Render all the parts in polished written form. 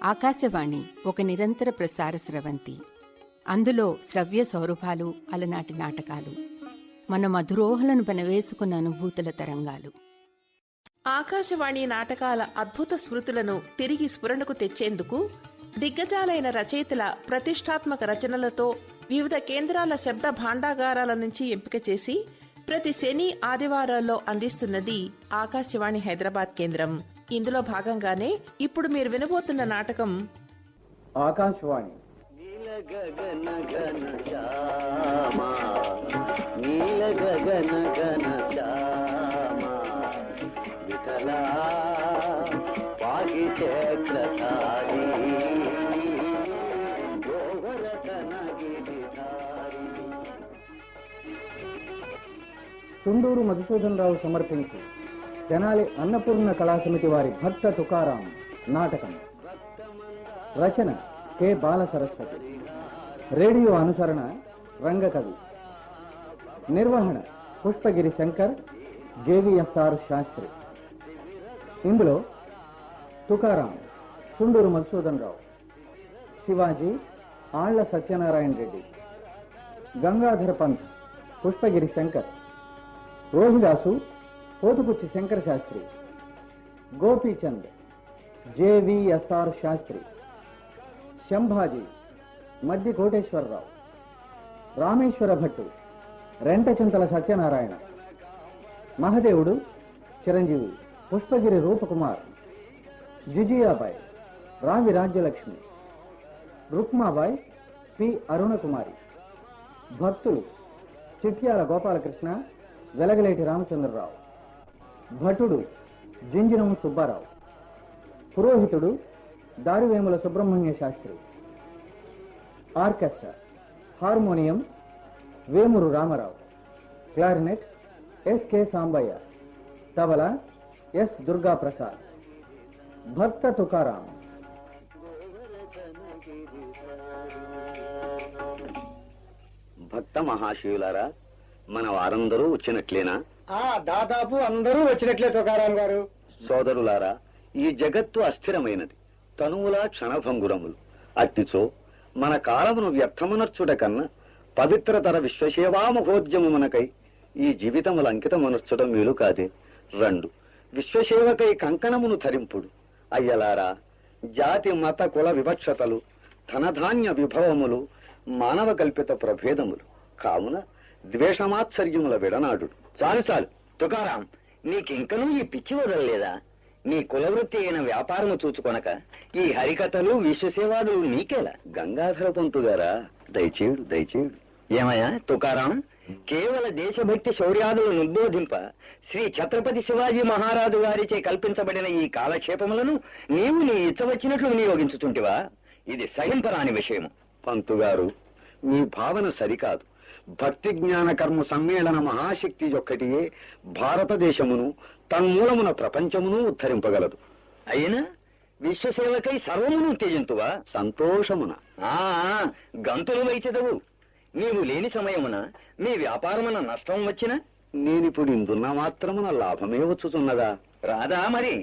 ఆకాశవాణి ఒక నిరంతర ప్రసార స్రవంతి. అందులో శ్రవ్య సౌరభాలు, అలనాటి నాటకాలు, మన మధురోహలను పెనవేసుకున్న అనుభూతుల తరంగాలు. ఆకాశవాణి నాటకాల అద్భుత స్మృతులను తిరిగి స్ఫురణకు తెచ్చేందుకు దిగ్గజాలైన రచయితల ప్రతిష్టాత్మక రచనలతో వివిధ కేంద్రాల శబ్ద భాండాగారాల నుంచి ఎంపిక చేసి ప్రతి శని ఆదివారాల్లో అందిస్తున్నది ఆకాశవాణి హైదరాబాద్ కేంద్రం. ఇందులో భాగంగానే ఇప్పుడు మీరు వినబోతున్న నాటకం ఆకాశవాణి నీల గగన గన శ్యామా, నీల గగన గన శ్యామా, విఠలా పాగి చక్రధారి గోవర్ధన గిరిధారి. చుండూరు మధుసూదనరావు సమర్పించి తెనాలి అన్నపూర్ణ కళాసమితి వారి భక్త తుకారాం నాటకం. రచన కె బాల సరస్వతి. రేడియో అనుసరణ రంగకవి. నిర్వహణ పుష్పగిరి శంకర్, జేవిఎస్ఆర్ శాస్త్రి. ఇందులో తుకారాం చుండూరు మధుసూదనరావు, శివాజీ ఆళ్ల సత్యనారాయణ రెడ్డి, గంగాధర పంత్ పుష్పగిరి శంకర్, రోహిదాసు పోతుపుచ్చి శంకర శాస్త్రి, గోపీచంద్ జేవిఎస్ఆర్ శాస్త్రి, శంభాజీ మద్ది కోటేశ్వరరావు, రామేశ్వర భట్టు రెంటచింతల సత్యనారాయణ, మహదేవుడు చిరంజీవి పుష్పగిరి రూపకుమార్, జిజియాబాయ్ రావి రాజ్యలక్ష్మి, రుక్మాబాయ్ పి అరుణకుమారి, భక్తులు చిట్యాల గోపాలకృష్ణ, వెలగలేటి రామచంద్రరావు, భటుడు జింజినం సుబ్బారావు, పురోహితుడు Darivemula Subrahmanya Sastri, orchestra harmonium Vemuru Ramarao, clarinet SK Sambaiah, tabla S Durga Prasad. Bhakta Tukaram. భక్త మహాశివులారా, మన వారందరూ వచ్చినట్లేనా? దాదాపు అందరూ వచ్చినట్లే తుకారాం గారు. సోదరులారా, ఈ జగత్తు అస్థిరమైనది, తనువులా క్షణభంగురములు. అట్టిచో మన కాలమును వ్యర్థమనర్చుట కన్నా పవిత్రతర విశ్వసేవామహోద్యమమునకై ఈ జీవితముల అంకితమనర్చడం వీలు కాదే. రెండు విశ్వసేవకై కంకణమును ధరింపుడు. అయ్యలారా, జాతి మత కుల వివక్షతలు, ధనధాన్య విభవములు, మానవ కల్పిత ప్రభేదములు కావున ద్వేషమాత్సర్యముల విడనాడు. చాలు చాలు తుకారాం, నీకింకనూ ఈ పిచ్చి వదలలేదా? నీ కులవృత్తి అయిన వ్యాపారము చూచుకొనక ఈ హరికథలు విశ్వసేవాదులు నీకేలా? గంగాధర పంతు గారా, దయచేయుడు దయచేయుడు. ఏమయ్యా తుకారాం, కేవల దేశభక్తి శౌర్యాదులు నిర్బోధింప శ్రీ ఛత్రపతి శివాజీ మహారాజు గారిచే కల్పించబడిన ఈ కాలక్షేపములను నీవు నీ ఇచ్చవచ్చినట్లు వినియోగించుచుంటివా? ఇది సహింపరాని విషయము. పంతుగారు, మీ భావన సరికాదు. భక్తి జ్ఞాన కర్మ సమ్మేళన మహాశక్తి ఒక్కటియే భారతదేశమును తన్మూలమున ప్రపంచమును ఉద్ధరింపగలదు. అయినా విశ్వసేవకై సర్వమును త్యజింతువా? సంతోషమున గంతులు వైచెదవు. నీవు లేని సమయమున మీ వ్యాపారమున నష్టం వచ్చినా నేనిప్పుడు ఇందున్న మాత్రమున లాభమే వచ్చుతున్నదా? రాదా మరి?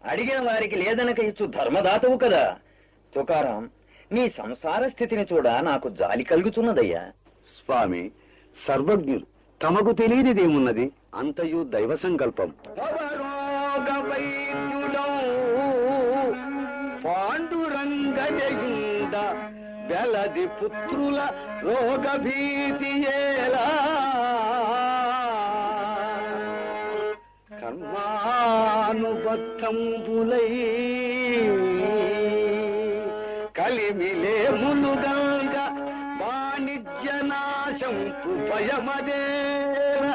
అడిగిన వారికి లేదనక ఇచ్చు ధర్మదాతవు కదా. తుకారాం, నీ సంసార స్థితిని చూడ నాకు జాలి కలుగుతున్నదయ్యా. స్వామి సర్వజ్ఞులు, తమకు తెలియనిదేమున్నది? అంతయు దైవ సంకల్పం. పాండురంగడయుండ వెలది పుత్రుల రోగ భీతియేలా, కర్మానుబద్ధంబులై కలిమిలే ములుగంగా వాణిజ్య నాశం భయమదేన,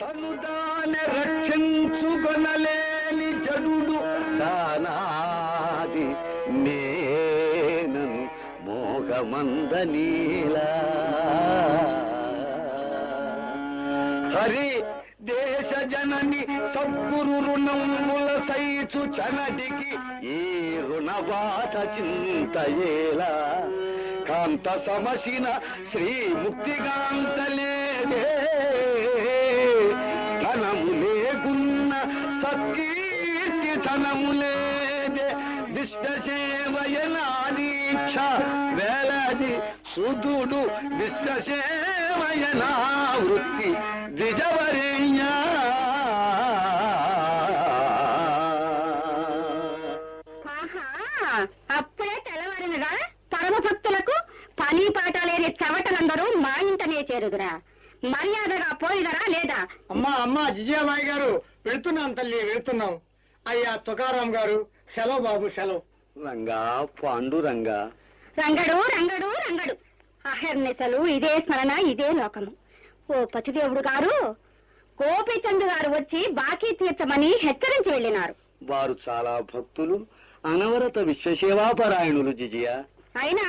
తను దాని రక్షించుకొనలేని జడుడు దానాది నేనను మోగమందనీలా. హరి దేశ జనని సద్గురు రుణముల సైచు చనడికి ఈ రుణబాధ చింతయేలా, కాంత సమసిన శ్రీ ముక్తిగాంతలేదే, ధనము లేకున్న సత్కీర్తి ధనము లేదే, విశ్వసేవయనాదీక్ష వేలది సుదుడు విశ్వసేవయనా వృత్తి ద్విజవరేణ్య. అప్పుడే తెల్లవారినగా పరమ భక్తులకు పని పాట లేని చవటలందరూ మా ఇంటనే చేరుదురా. మర్యాదగా పోయిదరా లేదా? అమ్మా జిజాబాయి గారు, వెళుతున్నాం తల్లి, వెళుతున్నాం. అయ్యా తుకారాం గారు, సెలవు బాబు, సెలవు. రంగా పాండురంగా. రంగడు రంగడు రంగడు అహర్నిశలు ఇదే స్మరణ, ఇదే లోకము. ఓ పతిదేవుడు గారు, గోపీచంద్ గారు వచ్చి బాకీ తీర్చమని హెచ్చరించి వెళ్ళినారు. వారు చాలా భక్తులు, అనవరత విశ్వసేవాపరాయణులు జిజియ. అయినా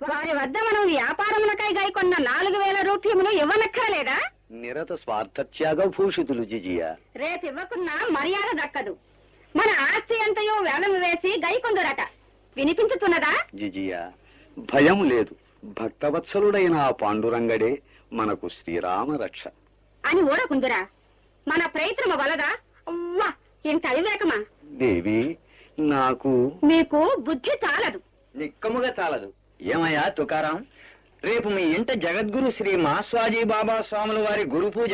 వారి వద్ద మనం వ్యాపారములకై గైకొన్న 4,000 రూప్యములు ఇవ్వనక్కర్లేదా? నిరత స్వార్థత్యాగ భూషితులు జిజియ. రేపివ్వకున్నా మర్యాద దక్కదు. మన ఆస్తి అంతయో వేలం వేసి గైకొందురట. వినిపించుతున్నదా? జిజియ, భయం లేదు. భక్తవత్సలుడైన ఆ పాండురంగడే మనకు శ్రీరామ రక్ష అని ఊరకుందురా. మన ప్రయత్నము వలదా? అవ్వా, ఇంత అవివేకమా? దేవి, నాకు మీకు బుద్ధి చాలదు. నిక్కముగా చాలదు. ఏమయ్యా తుకారాం, రేపు మీ ఇంట జగద్గురు శ్రీ మాస్వాజీ బాబా స్వాముల వారి గురు పూజ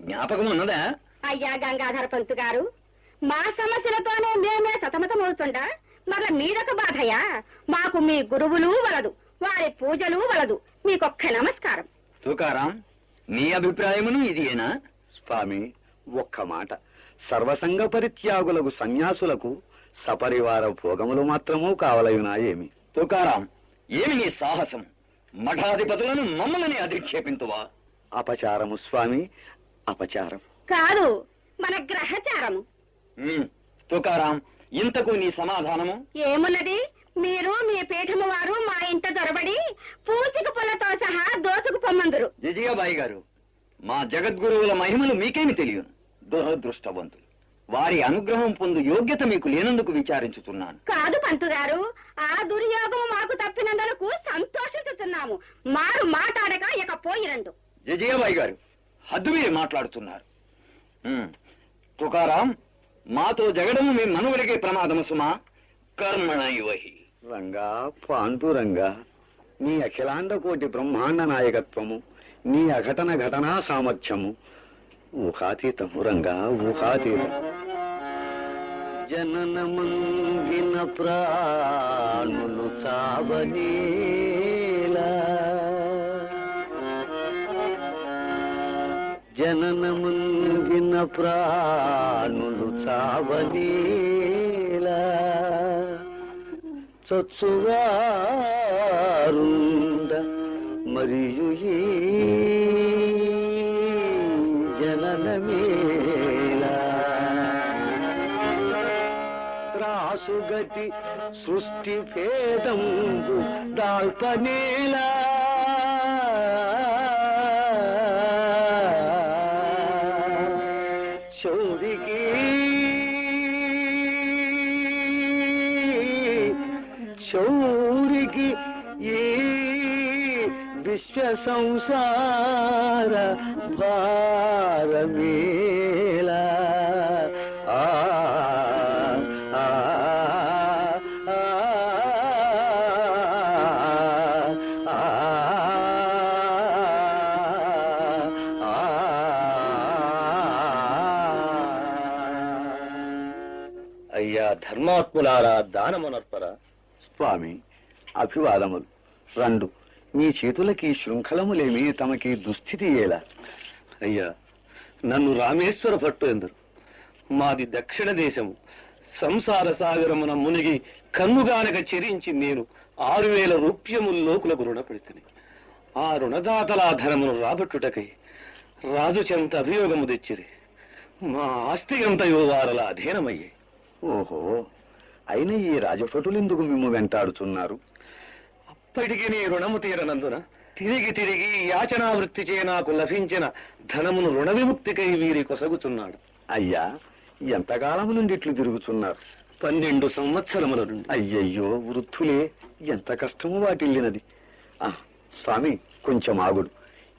జ్ఞాపకం ఉన్నదా? అయ్యా గంగాధర పంతు గారు, మా సమస్యలతోనే మేమే సతమతమవుతుండా మరల మీదొక బాధయా? మాకు మీ గురువులు వలదు, వారి పూజలు వలదు. మీకొక్క నమస్కారం. తుకారాం, నీ అభిప్రాయమును ఇదేనా? స్వామి, ఒక్క మాట. సర్వసంగ పరిత్యాగులకు సన్యాసులకు సపరివార భోగములు మాత్రము కావలయునా ఏమి? తుకారాం, ఏమి నీ సాహసం? మఠాధిపతులను మమ్మల్ని అధిక్షేపింతువా? అపచారము స్వామి, అపచారం. కాదు, మన గ్రహచారము. తుకారాం, ఇంతకు నీ సమాధానము? ఏమున్నది? మీరు మీ పీఠము వారు మా ఇంట దొరబడి పూచిక పుల్లతో సహా దోసుకు పొమ్మందురు. జిజియాబాయి గారు, మా జగద్గురువుల మహిమలు మీకేమి తెలియను. దురదృష్టవంతులు. వారి అనుగ్రహం పొందు యోగ్యత మీకు లేనందుకు విచారించుతున్నాను. కాదు పంతు గారు, ఆ దుర్యోగము మాకు తప్పినందుకు సంతోషిస్తున్నాము. మారు మాట్లాడక ఇక పోయిరండు. జిజియాబాయి గారు, హద్దు మీరు మాట్లాడుతున్నారు. తుకారాం, మాతో జగడము మీ మనుగడికే ప్రమాదము సుమా. కర్మణ ఇవహి. రంగా పాండురంగా, నీ అఖిలాండ కోటి బ్రహ్మాండ నాయకత్వము, నీ అఘటన ఘటనా సామర్థ్యము ఊహాతీతము రంగా, ఊహాతీతం. జననమంగిన ప్రాణులు చావనేలా, జననమంగిన ప్రాణులు చావనేలా, చొచ్చువారుండ మరియు ఈ జననమేలా, త్రాసుగతి సృష్టి భేదంబు దాల్పనేలా, శౌరికి శౌరికి ఈ విశ్వ సంసార భారమేలా. ఆ ఆ అయ్యా ధర్మాత్ములారా, దానమునర్పరా. స్వామి, అభివాదములు. రండు, మీ చేతులకి శృంఖలములేమి, తమకి దుస్థితి ఏలా? అయ్యా, నన్ను రామేశ్వర భట్టు ఎందరు. మాది దక్షిణ దేశము. సంసార సాగరమున మునిగి కన్నుగానక చెరించి నేను 6,000 రూప్యములు లోకులకు రుణపడితని. ఆ రుణదాతల ధనమును రాబట్టుటకై రాజు చెంత అభియోగము తెచ్చిరి. మా ఆస్తి అంతయో వారల అధీనమయ్యే. ఓహో, అయిన ఈ రాజభటులెందుకు మిమ్ము వెంటాడుతున్నారు? అప్పటికి నీ రుణము తీరనందున తిరిగి తిరిగి యాచనావృత్తి చే నాకు లభించిన ధనమును రుణ విముక్తికై వీరి కొసగుచున్నాడు. అయ్యా, ఎంతకాలము నుండి ఇట్లు తిరుగుతున్నారు? 12 సంవత్సరముల నుండి. అయ్యయ్యో, వృద్ధులే, ఎంత కష్టము వాటిల్లినది. స్వామి, కొంచెం ఆగుడు.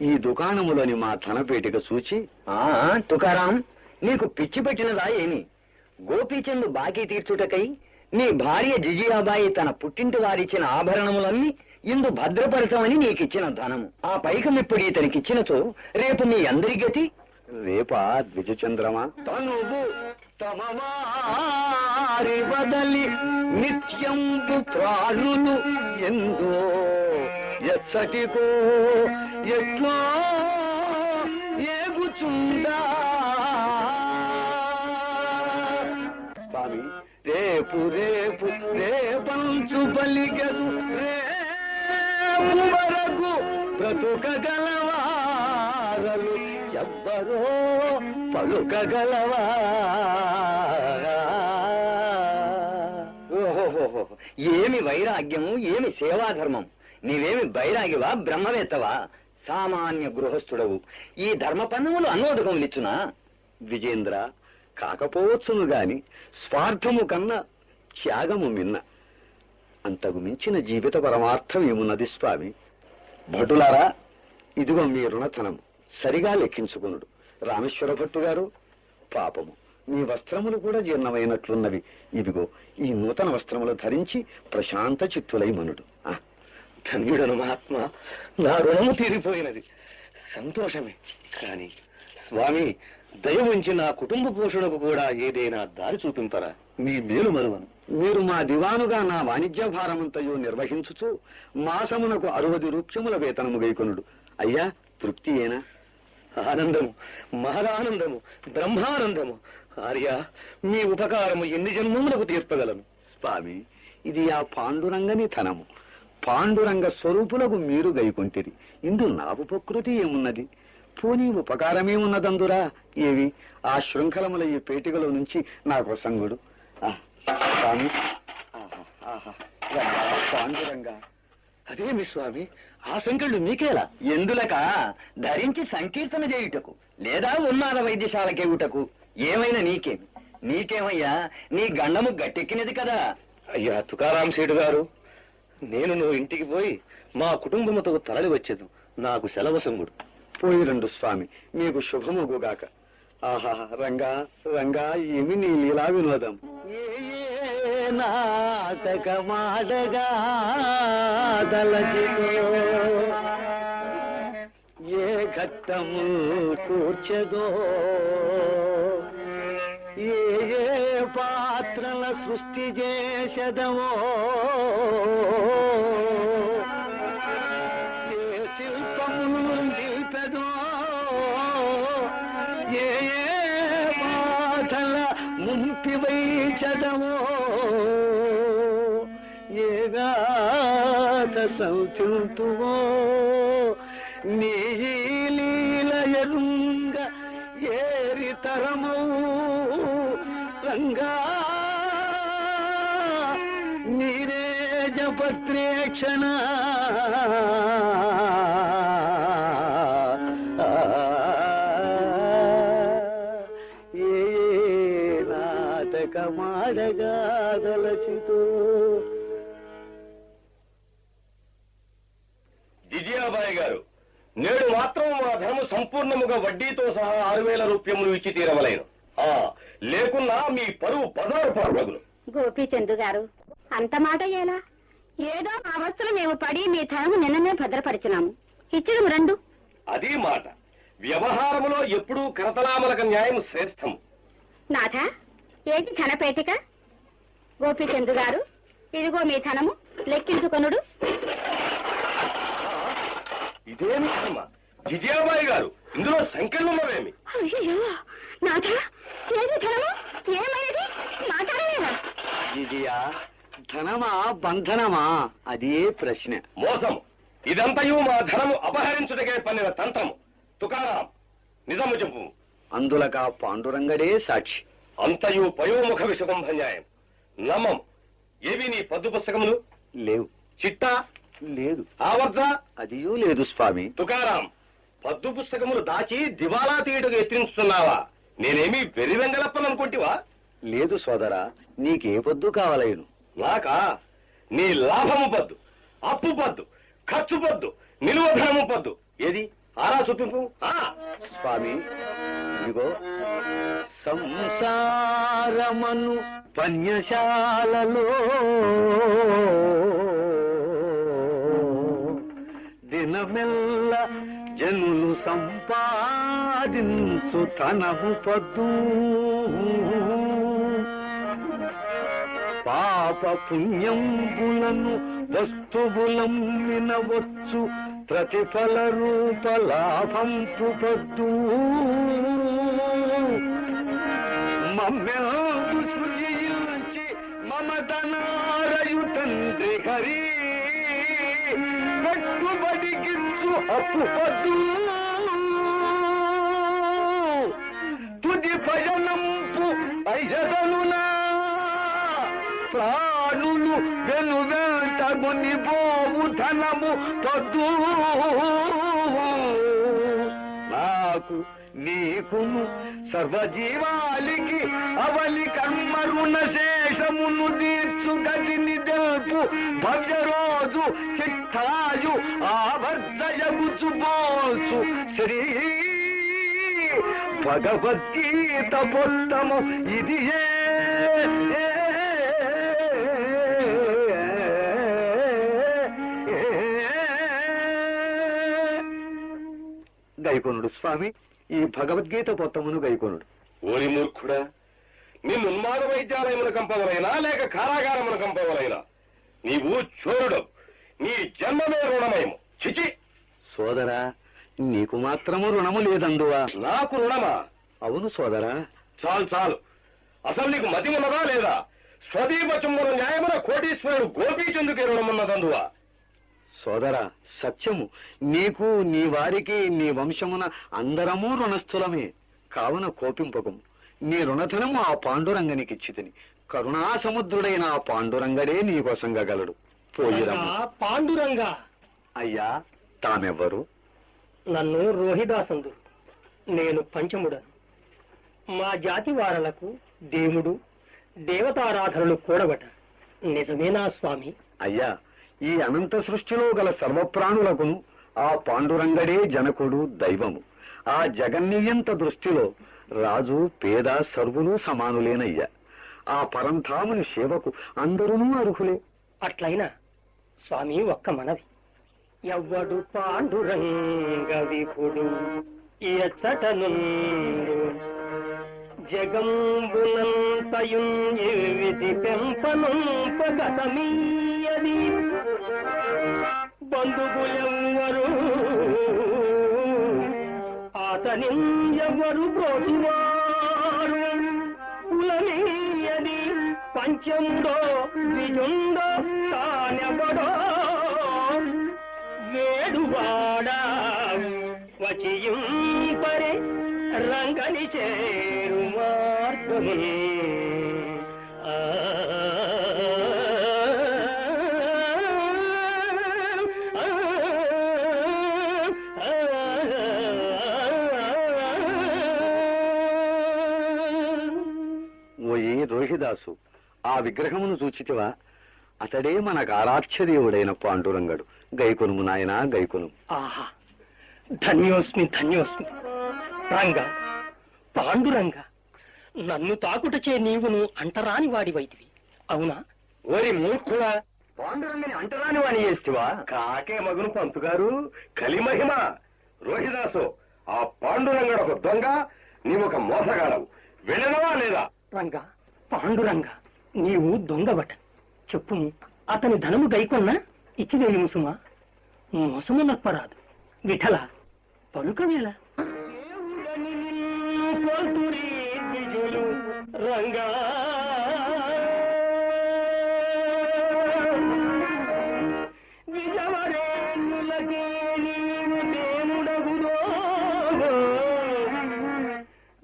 ఈ దుకాణములోని మా ధనపేటిక చూచి. తుకారాం, నీకు పిచ్చి పెట్టినదా ఏమి? గోపీచంద్ బాకీ తీర్చుటకై నీ భార్య జిజియాబాయి తన పుట్టింటి వారిచ్చిన ఆభరణములన్నీ ఇందు భద్రపరచమని నీకిచ్చిన ధనము. ఆ పైకం ఇప్పుడు ఇతనికిచ్చినచో రేపు మీ అందరి గతి. రేపా ద్విజచంద్రమా? తనువు తమవారి బదలి నిత్యంబు ప్రాణులు ఎందో ఎచ్చటికో ఎట్లో ఏగుచుండా. స్వామి, రేపు రేపు రేపంచు బలిగదు రేపు వరకు బ్రతుకగలవారలు ఎవ్వరో పలుకగలవా. ఓహోహోహో, ఏమి వైరాగ్యము, ఏమి సేవాధర్మం! నీవేమి బైరాగివా, బ్రహ్మవేత్తవా? సామాన్య గృహస్థుడవు. ఈ ధర్మపన్నములు అన్నోదకములిచ్చునా? విజేంద్ర, కాకపోవచ్చును గాని స్వార్థము కన్నా త్యాగము మిన్న. అంతకు మించిన జీవిత పరమార్థం ఏమున్నది స్వామి? భటులారా, ఇదిగో మీ రుణధనము, సరిగా లెక్కించుకునుడు. రామేశ్వర భట్టు గారు, పాపము మీ వస్త్రములు కూడా జీర్ణమైనట్లున్నవి. ఇదిగో ఈ నూతన వస్త్రములు ధరించి ప్రశాంత చిత్తులై మనుడు. ధన్యుడను మహాత్మ, నా రుణము తీరిపోయినది. సంతోషమే. కాని స్వామి, దయ ఉంచి నా కుటుంబ పోషణకు కూడా ఏదైనా దారి చూపింపరా? మీ మేలు మరువను. మీరు మా దివానుగా నా వాణిజ్య భారమంతయు నిర్వహించుచు మాసమునకు 60 రూప్యముల వేతనము గైకొనుడు. అయ్యా, తృప్తి ఏనా? ఆనందము, మహదానందము, బ్రహ్మానందము. ఆర్య, మీ ఉపకారము ఎన్ని జన్మములకు తీర్పగలను? స్వామి, ఇది ఆ పాండురంగని ధనము. పాండురంగ స్వరూపులకు మీరు గైకొంటిరి. ఇందు నా ఉపకృతి ఏమున్నది? పోనీ ఉపకారమేమున్నదందురా? ఏవి ఆ శృంఖలముల ఈ పేటికలో నుంచి నాకు సంగుడు. స్వామి, పాండురంగ. అదేమి స్వామి, ఆ సంఖ్యలు మీకేలా? ఎందులక ధరించి సంకీర్తన చేయుటకు, లేదా ఉన్మాద వైద్యశాలకెగుటకు. ఏమైనా నీకేమయ్యా, నీ గండము గట్టెక్కినది కదా. అయ్యా తుకారాం సేటు గారు, నేను నువ్వు ఇంటికి పోయి మా కుటుంబముతో తరలి వచ్చేదు. నాకు సెలవు సంగుడు. పోయి రండు స్వామి, మీకు శుభముగుగాక. ఆహా, రంగా రంగా, ఏమి నీ లీలా వినోదం! ఏ నాటకమాడగా దళచితో, ఏ ఘట్టము కూర్చెదో, ఏ పాత్రల సృష్టి చేసెదవో, ఏ శిల్పములు నిల్పెదో, ఏ బాధల ముంపివై చదవో, ఏగాక సంతువో, నీ లీలయరుంగ ఏరి తరమౌ రంగా, నీరే జపత్రేక్షణ. ఏ నాటకమాడగా దళచితో. జిజియాబాయి గారు, నేడు మాత్రం మా ధర్మ సంపూర్ణముగా వడ్డీతో సహా 6000 రూప్యములు ఇచ్చి తీరవలేను. లేకున్నా మీ పరువు పదారు పార్వగులు. గోపీచందు గారు, అంత మాట ఎలా? ఏదో మా వస్తువులు మేము పడి మీ ధనము నిన్ననే భద్రపరిచినాము. ఇచ్చినము రెండు. అది మాట. వ్యవహారములో ఎప్పుడూ కరతలామలక న్యాయం శ్రేష్టము. నాథ, ఏంటి ధనపేటిక? గోపీచందు గారు, ఇదిగో మీ ధనము, లెక్కించుకొనుడు. ఇదేమి కర్మ? జిజియాబాయి గారు, ఇందులో సంఖ్యలున్నవేమి? అయ్యో నాథ, ఏది ధనము? ఏమైనది? మాట్లాడలేదా? విజయా, ధనమా బంధనమా? అదే ప్రశ్న. మోసము. ఇదంతయు మా ధనము అపహరించుటకే పన్నిన తంత్రము. తుకారాం, నిజము చెప్పు. అందులక పాండురంగడే సాక్షి. అంతయు పయోముఖ విషకుంభన్యాయం. నమ్మం. ఏవి నీ పద్దు పుస్తకములు? లేవు. చిట్టా? లేదు. ఆవర్జ? అదియూ లేదు స్వామి. తుకారాం, పద్దు పుస్తకములు దాచి దివాలా తీయుటకు ఎత్తించుతున్నావా? నేనేమి వెర్రి వెంగళప్పననుకుంటివా? లేదు సోదరా, నీకే పొద్దు కావలేను. నాకా? నీ లాభము పద్దు, అప్పు పద్దు, ఖర్చు పద్దు, నిలువ ధనము పద్దు. ఏది ఆరా చూపింపు. స్వామి ఇదిగో సంసారమను పన్యశాలలో దినమెల్ల జనులు సంపాదించు తనము పద్దు పాప పుణ్యంబులను వస్తువులం వినవచ్చు ప్రతిఫల రూప లాభంపు పద్దు మమ్మెల్దు సృజించి మమతనారయు తండ్రి హరి పట్టుబడికిచ్చు అప్పు పద్దు తుది భజనంపు అయ్యదనునా ప్రాణులు వెను వెంట మునిపోవు ధనము పద్దు నాకు నీకును సర్వజీవాలికి అవలి కర్మ రుణ శేషమును తీర్చు గదిని తెలుపు భవ్య రోజు చిత్తాయు ఆవర్జయగుచు పోల్చు శ్రీ భగవద్గీత పొత్తము ఇది గైకొనుడు స్వామి, ఈ భగవద్గీత పొత్తమును గైకొనుడు. ఓరి మూర్ఖుడా, నిన్ను ఉన్మాద వైద్యాలయమున కంపవలైనా లేక కారాగారమున కంపవలైనా నీవు చోరుడు. నీ జన్మమే రుణమయము. చిచి సోదరా, నీకు మాత్రము రుణము లేదందువా? నాకు రుణమా? అవును సోదరా. చాలు చాలు. అసలు నీకు మతి ఉన్నదా లేదా? స్వదీప చుమ్మల న్యాయమున కోటీశ్వరుడు గోపీచందుకే రుణమున్నదందువా? సోదరా, సత్యము. నీకు, నీ వారికి, నీ వంశమున అందరము రుణస్థులమే. కావున కోపింపకము. నీ రుణధనము ఆ పాండురంగనికిచ్చితిని. కరుణా సముద్రుడైన ఆ పాండురంగడే నీకోసంగగలడు. పోయిరమ్మ. పాండురంగా అయ్యా, తామెవ్వరు? నన్ను రోహిదాసందు, నేను పంచముడను. మా జాతి వారలకు దేవుడు దేవతారాధనలు కూడబట. నిజమేనా స్వామి? అయ్యా, ఈ అనంత సృష్టిలో గల సర్వప్రాణులకును ఆ పాండురంగడే జనకుడు, దైవము. ఆ జగన్నియంత దృష్టిలో రాజు పేద సర్వులు సమానులేనయ్యా. ఆ పరంధాముని సేవకు అందరూ అర్హులే. అట్లయినా స్వామి ఒక్క మనవి. ఎవ్వడు పాండురంగ విభుడు ఎచ్చటనుండు జగంబునంతయున్ విధి పెంపనుంపగతమీయది బంధువులెవ్వరు అతని ఎవరు బ్రోచువారు కులమీయది పంచముడో విజుండో తానెవడో వేడువాడా వచియుంపరే రంగని చేరు మార్గము ఓయే రోహిదాసు, ఆ విగ్రహమును చూచితివా? అతడే మనకు ఆరాధ్యదేవుడైన పాండురంగడు. గైకొనుము నాయనా, గైకొనుము. ఆహా, ధన్యోస్మి ధన్యోస్మి. రంగ, పాండురంగ, నన్ను తాకుటచే నీవును అంటరాని వాడివైతివి, అవునా? ఓరి మూర్ఖుడా, పాండురంగని అంటరాని వాణి చేస్తువా? కాకే మగును పంతుగారు, కలిమహిమ. రోహిదాసు, ఆ పాండురంగడు ఒక దొంగ, నీవొక మోసగాడవు. వెళ్ళనవా లేదా? రంగ, పాండురంగ, నీవు దొంగబట. చెప్పుము, అతని ధనము గైకొన్నా ఇచ్చివేయుము సుమా. మోసము నప్పరాదు. విఠల, పలుకవేళ. రంగా, విజవరేణులకే నీవు దేవుడగుదో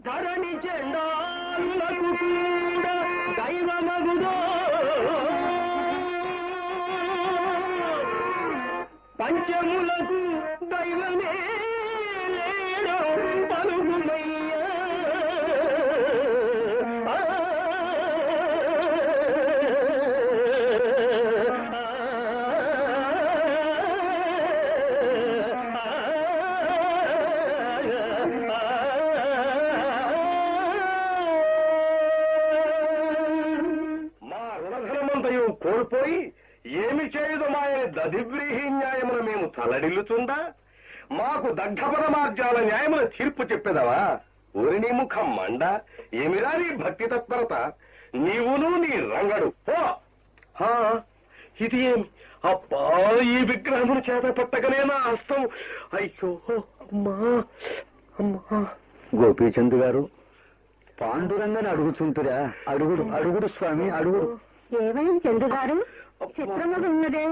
ధరణి చెండాలులకు కూడా దైవమగుదో పంచములకు దైవమే లేడో పలుగుమయ్యా. ఏమి చేయుదు మాయని దధివ్రీహి న్యాయమున మేము తలడిల్లుచుండా మాకు దగ్ధపరమార్జాల న్యాయమున తీర్పు చెప్పేదవా? ఊరి నీ ముఖం మండ, ఏమిరా నీ భక్తి తత్పరత? నీవును నీ రంగడు పో. ఇది ఏమి అబ్బా, ఈ విగ్రహమును చేత పట్టగనే నా హస్తం. అయ్యో అమ్మా అమ్మా. గోపీచంద్ గారు, పాండురంగని అడుగుచుంటురా? అడుగుడు అడుగుడు స్వామి, అడుగుడు. ఏమైంది చందు గారు? చిత్రముగా ఉన్నదే,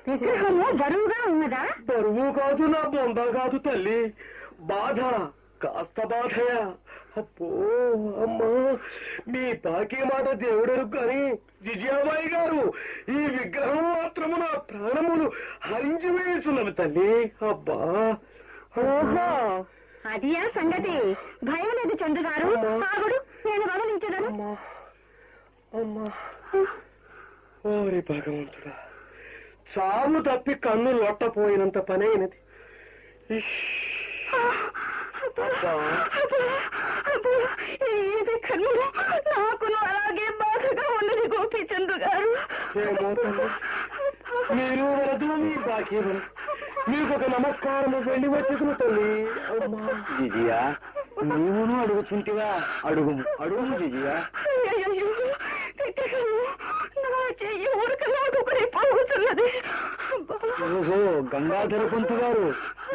విగ్రహము బరువుగా ఉన్నదా? బరువు కాదు, నా బొంద కాదు తల్లి, బాధ, కాస్త బాధయా. అబ్బో అమ్మా, మీ బాకీ మాట దేవుడరు కానీ విజయాబాయి గారు, ఈ విగ్రహం మాత్రము నా ప్రాణములు హరించి వేయుచున్నవి తల్లి. అబ్బా. ఓహో, అదియా సంగతి. భయం లేదు చందు గారు, ఆగుడు, నేను గమనించదను. అమ్మా అమ్మా, ఓరి భగవంతుడా, చావు తప్పి కన్ను లొట్టపోయినంత పనైనది. నాకును అలాగే బాధగా ఉన్నది గోపీచంద్ర గారు. ఏమో తల్లి, మీరు వరదు, మీ బాకీ వరదు. మీకు ఒక నమస్కారము వెళ్ళి వచ్చేది తల్లి. అమ్మా. విజయ, నీవును అడుగుచుంటివా? అడుగు అడుగు విజయ. నా చెయ్యి ఊరికలాగుకుని పోగుతున్నది. ఓహో, గంగాధర పంతు గారు,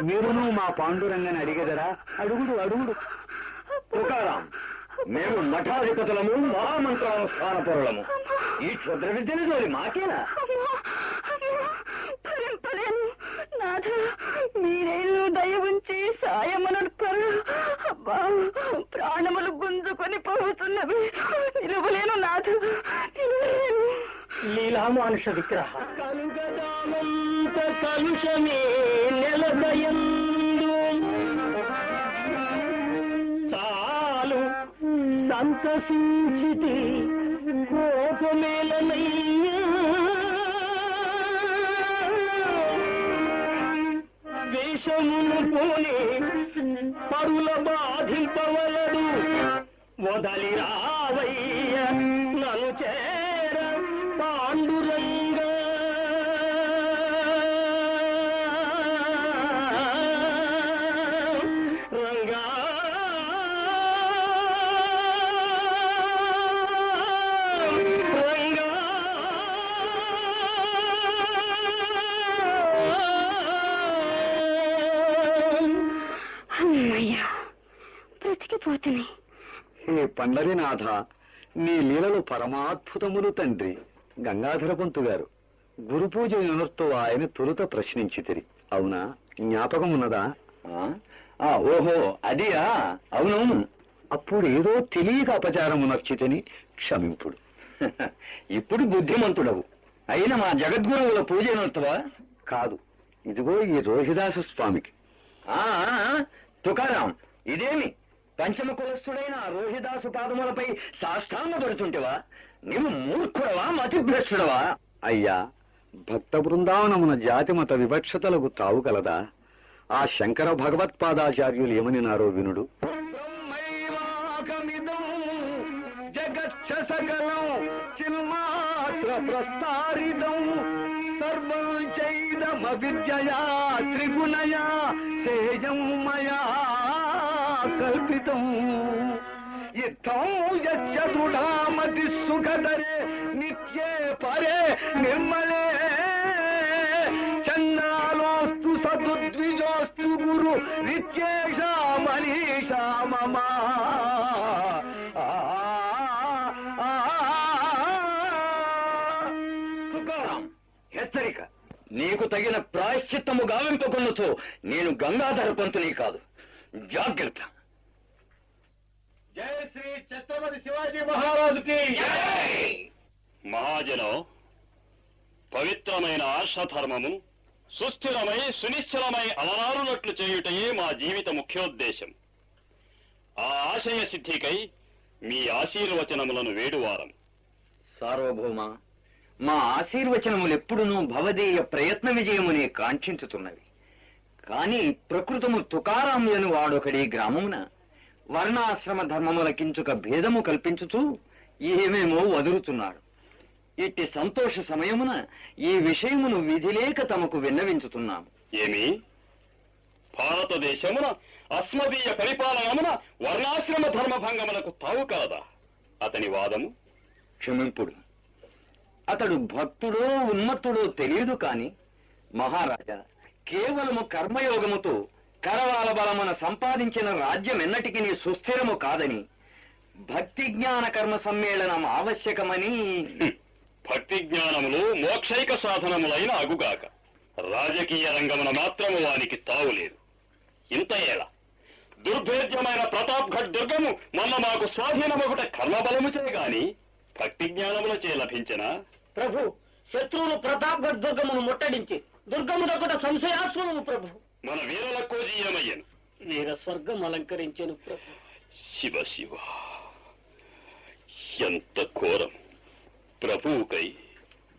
మీరును మా పాండురంగని అడిగేదరా? అడుగుడు అడుగుడు. తుకారాం, మేము మఠాధిపతులము, మహామంత్రానుష్ఠాన పరులము. ఈ క్షుద్ర విద్యను జోలి మాకేనా? భరింపలేను నాథ, మీరేళ్ళు దయ ఉంచి సాయమనర్పరు. అబ్బా, ప్రాణములు గుంజుకొని పోతున్నవి. నిలువలేను నాథ, నిలువలేను. లీలామానుష విగ్రహ కలుగదానంత కలుషమే నెలదయందు చాలు సంతసించితి కోపమేలనయ్యా. ద్వేషమును పోని పరుల బాధింపవలదు, వదలి రావయ్య నన్ను చేర పాండురంగ. రంగా రంగా. అమ్మయ్యా, బ్రతికిపోతుంది. హే పండరినాథ, నీ లీలలు పరమాద్భుతములు తండ్రి. గంగాధర పంతు గారు, గురు పూజ వినర్తో ఆయన తొలుత ప్రశ్నించితిరి, అవునా? జ్ఞాపకమున్నదా? ఓహో, అదియా? అవునవును. అప్పుడేదో తెలియక అపచారమునర్చితిని, క్షమింపుడు. ఇప్పుడు బుద్ధిమంతుడవు. అయిన మా జగద్గురువుల పూజ నొత్తవా? కాదు, ఇదిగో ఈ రోహిదాస స్వామికి. తుకారాం, ఇదేమి పంచమ కులస్థుడైన రోహిదాసు పాదములపై సాష్టాంగపడుతుంటేవా? నీవు మూర్ఖుడవా, మతిభ్రష్టుడవా? అయ్యా, భక్త బృందావనమున జాతిమత వివక్షతలకు తావు కలదా? ఆ శంకర భగవత్పాదాచార్యులు ఏమనినారో వినుడు. జగచ్చ సకలం చిన్మాత్ర ప్రస్తారితం సర్వం చైదమ విద్యయా త్రిగుణయా సేయం మయా కల్పితం. ఇత్థం యస్య దృఢామతి సుఖదరే నిత్యే పరే నిర్మలే చన్నాలోస్తు సదుద్విజోస్తు గురు నిత్యేషా మనీషా మమ. తుకారాం, హెచ్చరిక. నీకు తగిన ప్రాయశ్చిత్తము గావింపకొనొచ్చు. నేను గంగాధర పంతుని కాదు. జాగ్రత్త. జై శ్రీ ఛత్రపతి శివాజీ మహారాజుకి. మహాజనం, పవిత్రమైన ఆర్షధర్మము సుస్థిరమై సునిశ్చలమై అలరారునట్లు చేయుటయే మా జీవిత ముఖ్యోద్దేశం. ఆ ఆశయ సిద్ధికై మీ ఆశీర్వచనములను వేడువారం. సార్వభౌమ, మా ఆశీర్వచనములెప్పుడునూ భవదీయ ప్రయత్న విజయమునే కాంక్షించుతున్నవి. కాని ప్రకృతము తుకారాములను వాడొకడి గ్రామమున వర్ణాశ్రమ ధర్మముల కించుక భేదము కల్పించుచూ ఏమేమో వదులుతున్నాడు. ఇట్టి సంతోష సమయమున ఈ విషయమును విధిలేక తమకు విన్నవించుతున్నాము. ఏమి భారతదేశమున అస్మదీయ పరిపాలనమున వర్ణాశ్రమ ధర్మభంగములకు తావు కలదా? అతని వాదము క్షమింపుడు. అతడు భక్తుడో ఉన్మత్తుడో తెలియదు కాని మహారాజా, కేవలము కర్మయోగముతో కరవాల బలమున సంపాదించిన రాజ్యం ఎన్నటికి సుస్థిరము కాదని, భక్తి జ్ఞాన కర్మ సమ్మేళనం ఆవశ్యకమని. భక్తి జ్ఞానములు మోక్షైక సాధనములైన అగుగాక రాజకీయ రంగమున మాత్రము వానికి తావులేదు. ఇంత ఏళ దుర్భేద్యమైన ప్రతాప్ఘడ్ దుర్గము మొన్న మాకు స్వాధీనమొకట కర్మబలముచే గాని భక్తి జ్ఞానములచే లభించనా? ప్రభు, శత్రువులు ప్రతాప్గఢ్ దుర్గమును ముట్టడించి దుర్గము దగ్గర సంశయాస్పదము ప్రభు. మన వీరుల కోజీయమయ్యను. వీర స్వర్గం అలంకరించెను ప్రభు. శివ శివ, ఎంత ఘోరం! ప్రభువుకై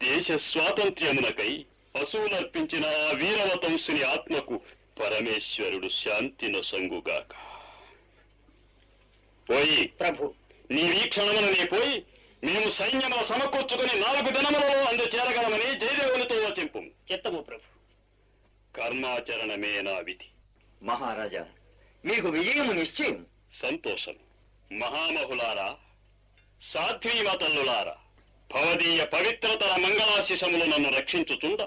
దేశ స్వాతంత్ర్యమునకై పశువులర్పించిన ఆ వీరవతంసుని ఆత్మకు పరమేశ్వరుడు శాంతిన సంగుగాక. పోయి ప్రభు, నీ వీక్షణమున నీ పోయి మేము సైన్యముల సమకూర్చుకుని 4 దినములలో చేరగలమని జయదేవునితో వచింపు. చిత్తము ప్రభు. కర్మాచరణమే నా విధి. మహారాజా, మీకు విజయము నిశ్చయం. సంతోషం. మహామహులారా, సాధ్వీవతల్లులారా, భవదీయ పవిత్రతర మంగళాశిషములు నన్ను రక్షించుచుండ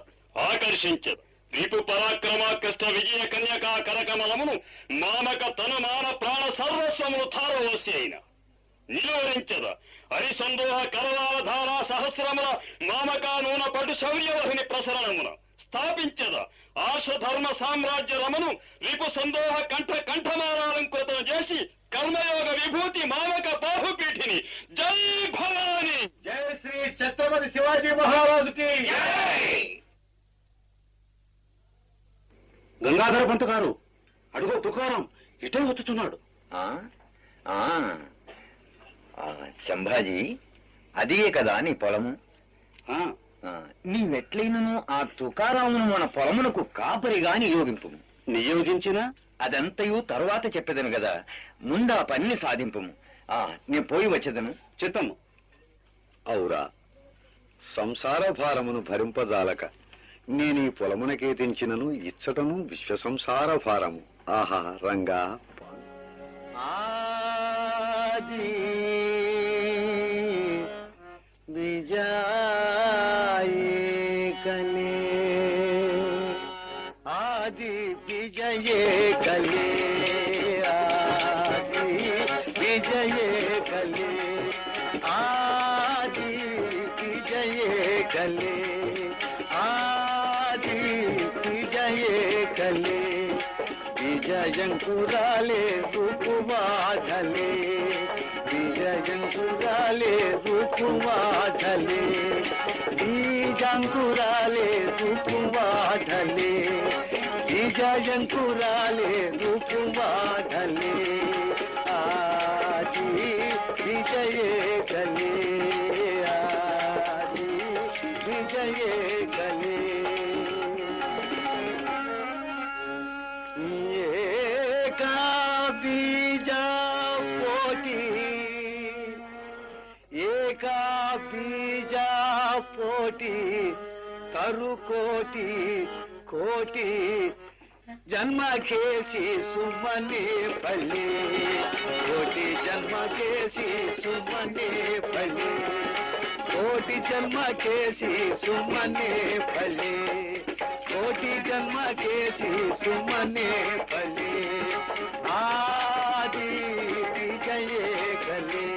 ఆకర్షించదు. రిపు పరాక్రమాకృష్ట విజయ కన్యకా కరకమలమును మానక తనుమాన ప్రాణ సర్వస్వమును ధారవోసి అయిన నిలువరించద హరిసందోహ కరవాల ధారా సహస్రముల మామకా నూన పటు శౌర్యవహిని ప్రసరణమున స్థాపించద ఆర్షధర్మ సామ్రాజ్య రమను రిపు సందోహ కంఠమాలాలంకృతం చేసి కర్మయోగ విభూతి మామక బాహుపీఠిని. జై భవాని! జై శ్రీ ఛత్రపతి శివాజీ మహారాజుకి! గంగాధర పంతు గారు, అడుగో తుకారం ఇటే వచ్చుతున్నాడు. ఆ ఆ ఆ, శంభాజీ, అదియే కదా నీ పొలము? ఆ, నీవెట్లయినను ఆ తుకారామును మన పొలమునకు కాపరిగా నియోగింపు. నియోగించినా అదంతయు తరువాత చెప్పేదను కదా, ముందా పనిని సాధింపము. నేను పోయి వచ్చేదను. చిత్తము. ఔరా, సంసార భారమును భరింపజాలక నేనీ పొలమునకేతించినను ఇచ్చటను విశ్వ సంసార భారము. ఆహా రంగా! ఆది విజయే కలే, ఆది విజయే కలే, ఆది విజయే కలే, ఆది విజయే కలే, ఆది విజయే కలే, విజయంకురాలే రూపువాధలే, విజయంకురాలే రూపువాధలే, బీజంకురాలే రూపువాధలే, విజయంకురాలే రూపువాధలే, ఆది విజయే కలే, ఆది విజయే కలే. ఏకా బీజా పోటీ, ఏకా బీజా పోటీ, తరుకోటి కోటి జన్మకేసి సుమనే పల్లి, కోటి జన్మకేసి సుమనే పల్లి, కోటి జన్మకేసి సుమనే పల్లి, కోటి జన్మకేసి సుమనే పల్లి, ఆది విజయే కలే,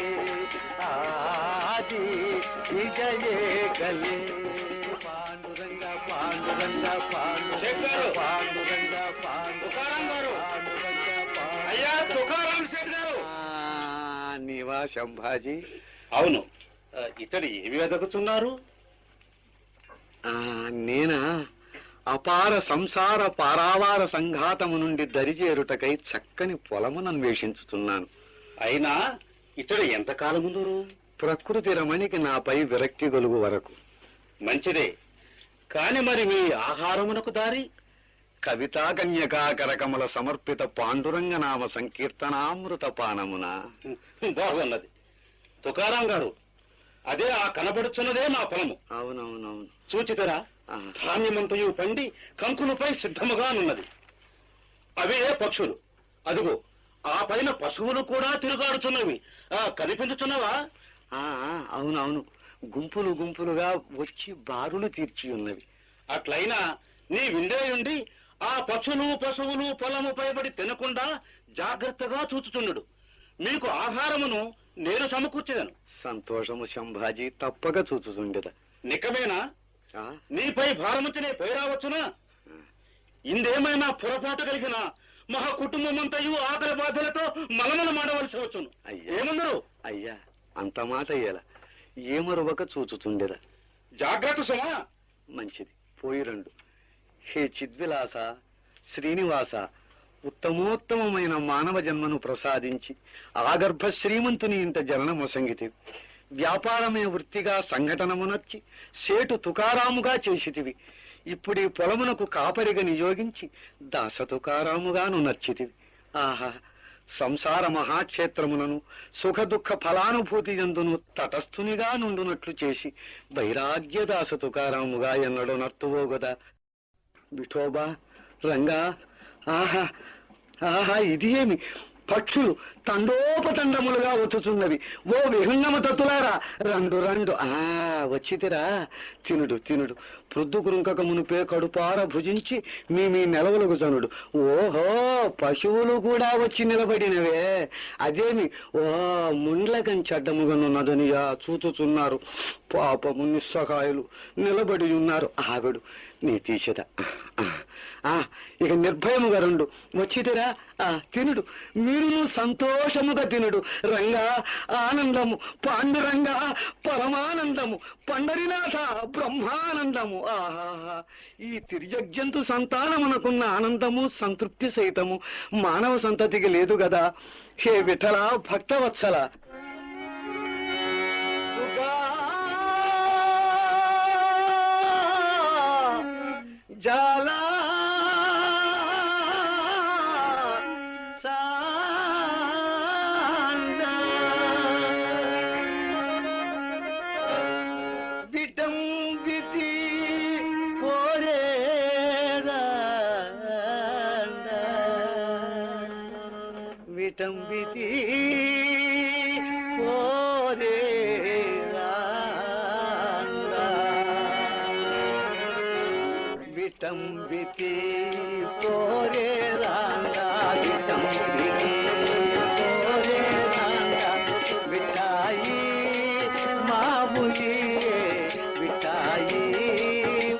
ఆది విజయే కలే. పాండురంగ పాండురంగ పాండురంగ పాండురంగ పాండురంగ అయ్యా తుకారాం శెట్టి గారు! నీవా శంభాజీ? అవును. ఇతడు ఏమి వెతుకుతున్నారు? నేనా అపార సంసార పారావార సంఘాతము నుండి దరిచేరుటకై చక్కని పొలమునన్వేషించుతున్నాను. అయినా ఇతడు ఎంతకాలం ముందు? ప్రకృతి రమణికి నాపై విరక్తి గొలుగు వరకు. మంచిదే, కాని మరి మీ ఆహారమునకు దారి? కవితా కన్యకాకరకముల సమర్పిత పాండురంగ నామ సంకీర్తనామృత పానమున. బాగున్నది. తుకారాం గారు, అదే ఆ కనబడుచున్నదే మా పొలము. అవునవునవును. చూచితరా, ధాన్యమంతయు పండి కంకులపై సిద్ధముగానున్నది. అవే పక్షులు. అదుగో ఆ పైన పశువులు కూడా తిరుగాడుచున్నవి. కనిపించుచున్నవా? అవునవును, గుంపులు గుంపులుగా వచ్చి బారులు తీర్చి ఉన్నవి. అట్లయినా నీ విందేయుండి ఆ పక్షులు పశువులు పొలము పైబడి తినకుండా జాగ్రత్తగా చూచుచున్నాడు. మీకు ఆహారమును నేను సమకూర్చేదను. సంతోషము శంభాజీ, తప్పక చూచుతుండేదా. నికమేనా? నీపై భారముంచి పోయి రావచ్చునా? ఇందేమైనా పొరపాటు కలిగిన మహా కుటుంబమంతయు ఆకలి బాధలతో మలమల మాడవలసి వచ్చును. ఏమన్నారు? అయ్యా, అంత మాట అయ్యేలా ఏమరువక చూచుతుండేదా. జాగ్రత్త సుమా. మంచిది, పోయి రండు. హే చిద్విలాస శ్రీనివాస, ఉత్తమోత్తమమైన మానవ జన్మను ప్రసాదించి ఆగర్భ శ్రీమంతుని ఇంట జననమొసంగితివి. వ్యాపారమే వృత్తిగా సంఘటనమునర్చి సేటు తుకారాముగా చేసితివి. ఇప్పుడు ఈ పొలమునకు కాపరిగా నియోగించి దాస తుకారాముగాను నర్చితివి. ఆహా, సంసార మహాక్షేత్రములను సుఖ దుఃఖ ఫలానుభూతి యందును తటస్థునిగా నుండునట్లు చేసి వైరాగ్యదాస తుకారాముగా ఎన్నడో నర్తువోగదా. విఠోబా, రంగా, ఆహా ఆహా, ఇది ఏమి పక్షులు తండోపతండములుగా వచ్చుచున్నవి. ఓ విహంగమ తత్తులారా, రండు రండు. వచ్చితిరా, తినుడు తినుడు. ప్రొద్దుకురుంకక మునిపే కడుపార భుజించి మీ నెలవులకు జనుడు. ఓహో, పశువులు కూడా వచ్చి నిలబడినవే. అదేమి ఓ ముండ్లకం చెడ్డముగానున్నదనియా చూచుచున్నారు. పాపము నిస్సహాయులు నిలబడి ఉన్నారు. ఆగడు, నీ తీసేద. ఇక నిర్భయముగా రండు. వచ్చిదిరా, తినుడు. మీరు సంతోషముగా తినుడు. రంగా ఆనందము, పాండురంగా పరమానందము, పండరినాథ బ్రహ్మానందము. ఆహా, ఈ తిర్యజ్జంతు సంతానమునకున్న ఆనందము సంతృప్తి సైతము మానవ సంతతికి లేదు గదా. హే విఠల భక్తవత్సల, జాలా విటంబితి పోరే విటంబితి పోరే రాంగా, విటంబితి పోరే రాంగా, విఠాయి మాబులి విఠాయి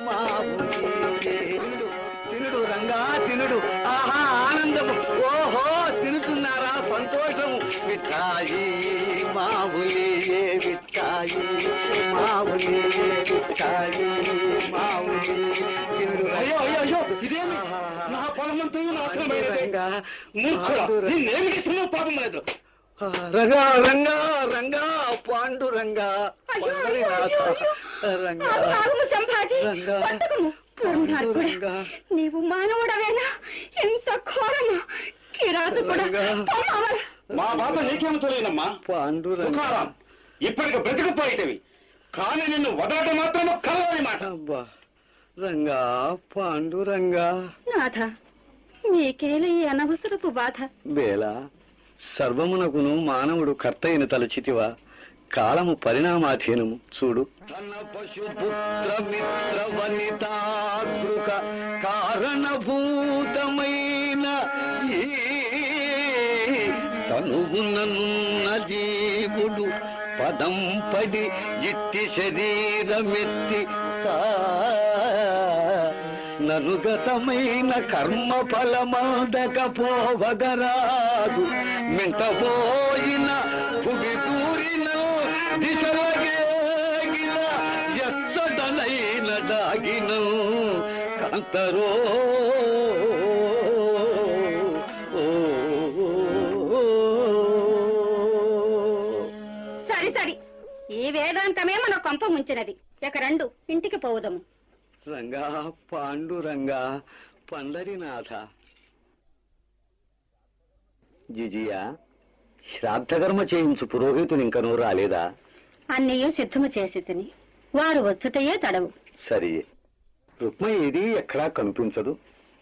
మాబులి. తినుడు తినుడు రంగా తినుడు. ఆహా, ఆనందము. ఓహో, తినుతున్నారా, సంతోషము. విఠాయి మాబులి విఠాయి మాబులి విఠాయి మాబులి. అయ్యో అయ్యో అయ్యో, ఇదేమి నా పొలమంతా నాశనమైనదేగా. నేనేమి ఇస్తున్నావు? పాపం లేదు. రంగా రంగా రంగా పాండురంగా రంగా రంగా. నీవు మానవుడవేనా? ఎంత ఘోరము! మా బాధ నీకేమో తెలియనమ్మా. పాండురంగా, ఇప్పటికి బ్రతికిపోయేటివి, కానీ నిన్ను వదలటం మాత్రం కలవని మాట. అబ్బా, రంగా పాండురంగా. నాథ, మీకేల ఈ అనవసరపు బాధ? వేళ సర్వమునకును మానవుడు కర్త అయిన తలచితివా? కాలము పరిణామాధీనము. చూడు, తన పశుపుత్ర మిత్ర వనితాగృహ కారణభూతమైన ఈ తనువుననున్న జీవుడు పదం పడి ఇట్టి శరీరమెత్తి ననుగతమైన కర్మ ఫలమందకపోవగరాదు. మెంటపోయిన భువి దూరిన దిశలగేగిన ఎచ్చటనైన దాగిన కాంతరో. సరి సరి, ఈ వేదాంతమే మన కొంప ముంచినది. ఇక రెండు ఇంటికి పోవుదము. రంగా పాండురంగా పండరినాథ. జిజియా, శ్రాద్ధకర్మ చేయించు పురోహితుని ఇంకనూ రాలేదా? అన్నయ్య సిద్ధము చేసి తిని వారు వచ్చుటయే తడవు. సరే, రుక్మ ఏది ఎక్కడా కనిపించదు.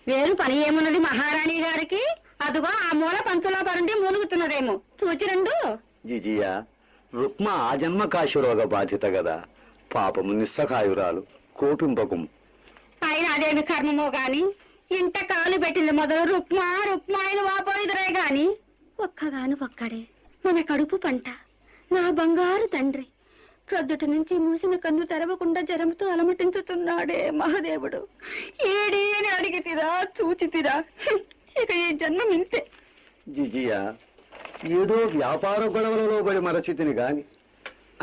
వేరు పని ఏమున్నది మహారాణి గారికి? అదుగో ఆ మూల పంచులో పరుండి మూలుగుతున్నదేమో చూచిరండు. జిజియా, రుక్మ ఆ జన్మ కాశీరోగ బాధిత గదా, పాపము నిస్సహాయురాలు, కోపింపకము. ఆయన అదేమి కర్మమో గాని ఇంట కాలు పెట్టింది మొదలు రుక్మా రుక్మా ఆయన వాపోయిదరే గాని ఒక్కడే మన కడుపు పంట, నా బంగారు తండ్రి. ప్రొద్దుటి నుంచి మూసిన కన్ను తెరవకుండా జరంతో అలమటించుతున్నాడే మహాదేవుడు. ఏడి అని అడిగితిరా చూచితిరా, ఇక ఈ జన్మం ఇంతే. జిజియా, ఏదో వ్యాపార గొడవలలో పడి మరచితిని గాని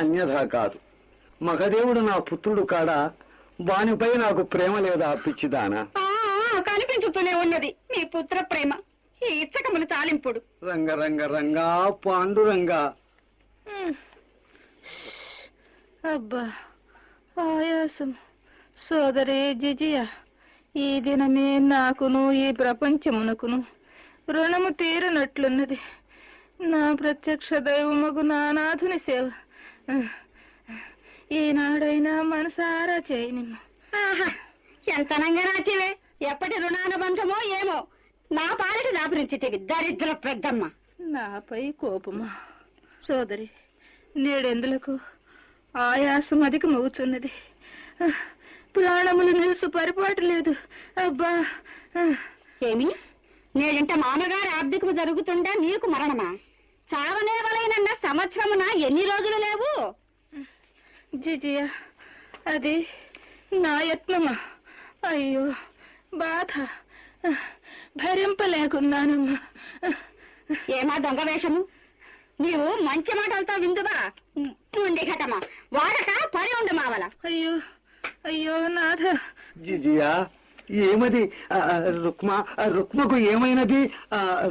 అన్యథా కాదు. మగదేవుడు నా పుత్రుడు కాడా, వానిపై నాకు ప్రేమ లేదా పిచ్చిదానా? కనిపించుతూనే ఉన్నది మీ పుత్ర ప్రేమ, ఈ ఇచ్చకములు చాలింపుడు. రంగ రంగ రంగా పాండురంగా. అబ్బా ఆయాసం. సోదరి జిజియా, ఈ దినమే నాకును ఈ ప్రపంచమునకును రుణము తీరనట్లున్నది. నా ప్రత్యక్ష దైవమగు నానాథుని సేవ ఈనాడైనా మనసారా చేయనిమ్మ. ఎంత నంగనాచివే, ఎప్పటి రుణానుబంధమో ఏమో నా పాలిటి దాపురించితివి దరిద్ర పెద్దమ్మ. నాపై కోపమా? సోదరి, నేడెందులకు ఆయాసం అధికమవుతున్నది. ప్రాణములు నిలుసు పరిపాటు లేదు. అబ్బా, ఏమి నేడింట మామగారి ఆబ్దికము జరుగుతుండా నీకు మరణమా? చావనేవలైనన్న సంవత్సరమున ఎన్ని రోజులు లేవు? జిజియా, అది నా యత్నమా? అయ్యో బాధ భరింపలేకున్నానమ్మా. ఏమా దొంగ వేషము? నీవు మంచి మాటలతో విందువా ఉండి ఘటమా వాడక పరి ఉండు మావల. అయ్యో అయ్యో నాథ. జిజియా, ఏమది? రుక్మకు ఏమైనది?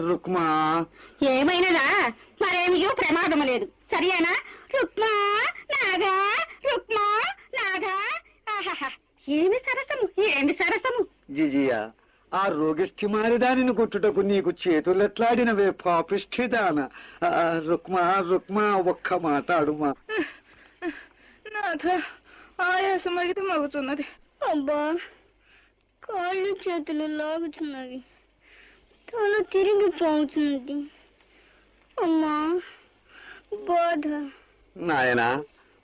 రుక్మా ఏమైనదా? మరేమియో ప్రమాదము లేదు, సరియేనా? రుక్మా నాగా, రుక్మా నాగా. ఆహాహా, ఏమి సరసము, ఏమి సరసము. జిజియా, ఆ రోగిష్ఠి మారిదానిని కొట్టుటకు నీకు చేతులెట్లాడినవే పాపిష్ఠిదాన. రుక్మా రుక్మా, ఒక్క మాట అడుమా. నాథ, ఆయాసం అగితే మగుతున్నది. అబ్బా, కాళ్ళు చేతులు లాగుతున్నవి, తల తిరిగిపోతున్నది. అమ్మా బాధ. నాయనా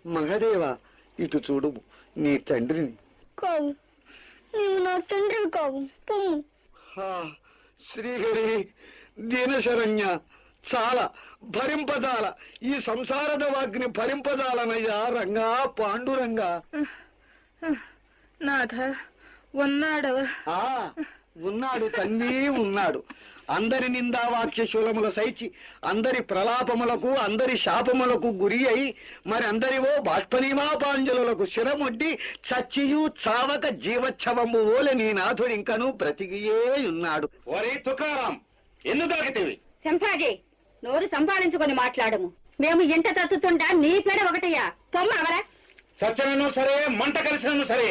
మహదేవా, ఇటు చూడు, నీ తండ్రిని. కావు, నీవు నా తండ్రి కావు, పొమ్ము. శ్రీహరి దీనశరణ్య, చాలా భరింపదాల ఈ సంసాರದ వాగ్ని భరింపదాలనయ్యా రంగా పాండురంగా. నాథ ఉన్నాడవ? ఉన్నాడు తన్నీ ఉన్నాడు. అందరి నిందావాక్య శూలముల సైచి, అందరి ప్రలాపములకు అందరి శాపములకు గురి అయి, మరి అందరివో బాష్పనీమాపాంజలులకు శిరమొడ్డి చచ్చియు చావక జీవచ్ఛవము ఓలె నీ నాథుడింకను బ్రతికియే ఉన్నాడు. ఒరే తుకారాం, ఎన్ను దాగితేవి? సంపాజీ, నోరు సంపాదించుకొని మాట్లాడము. మేము ఎంత తత్తుతుండా నీ పేడ ఒకటయ్యా, పొమ్మ అవరా. చచ్చనను సరే, మంట కలిసినను సరే,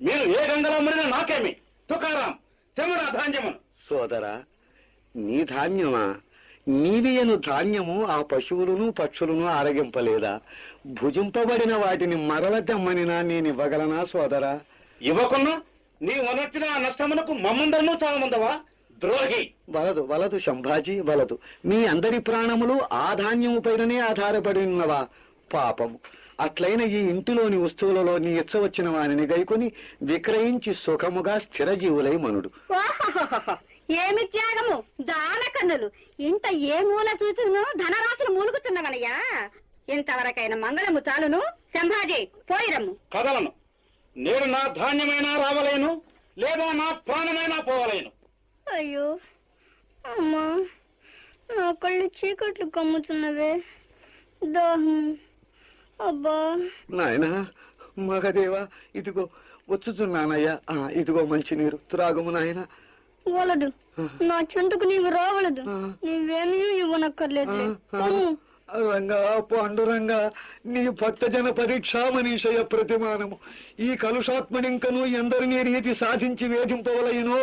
మీరు ఏ గంగలో మునిన నాకేమి? తుకారాం, తెమర ధాన్యమును. సోదరా, నీ ధాన్యమా? నీవియను ధాన్యము ఆ పశువులను పక్షులను ఆరగింపలేదా? భుజింపబడిన వాటిని మరల తెమ్మనినా నేనివ్వగలనా సోదరా? ఇవ్వకున్నా నీ వనొచ్చిన ఆ నష్టమునకు మమ్మందరూ చావమందవా? ద్రోహి. వలదు వలదు సంభాజీ, వలదు. మీ అందరి ప్రాణములు ఆ ధాన్యము పైననే ఆధారపడి ఉన్నవా? పాపము. అట్లయిన ఈ ఇంటిలోని వస్తువులలో నీ ఇచ్చవచ్చిన వానిని గైకొని విక్రయించి సుఖముగా స్థిర జీవులై మనుడు. ఏమి త్యాగము, దాన కన్నులు. ఇంత ఏ మూల చూసినో ధనరాశులు మూలుగుతున్నవనయ్యా. ఇంతవరకైన మంగళము చాలును. సంభాజీ, పోయిరమ్ము. కదలను. నేను నా ధాన్యమైనా రావలేను, లేదా నా ప్రాణమైనా పోవలేను. అయ్యో అమ్మా, నా కళ్ళు చీకట్లు కమ్ముతున్నవే. దాహం. అబ్బా నాయనా మగదేవా, ఇదిగో వచ్చుచున్నానయ్యా. ఇదిగో మంచినీరు త్రాగుము నాయన. వలదు, నా చెంతకు నీవు రావలదు. నీవేమీ ఇవ్వనక్కర్లేదు. రంగా పాండురంగా, నీ భక్తజన పరీక్షామనీషయ ప్రతిమానము. ఈ కలుషాత్మనింకను ఎందరినీ రీతి సాధించి వేధింపవలయునో,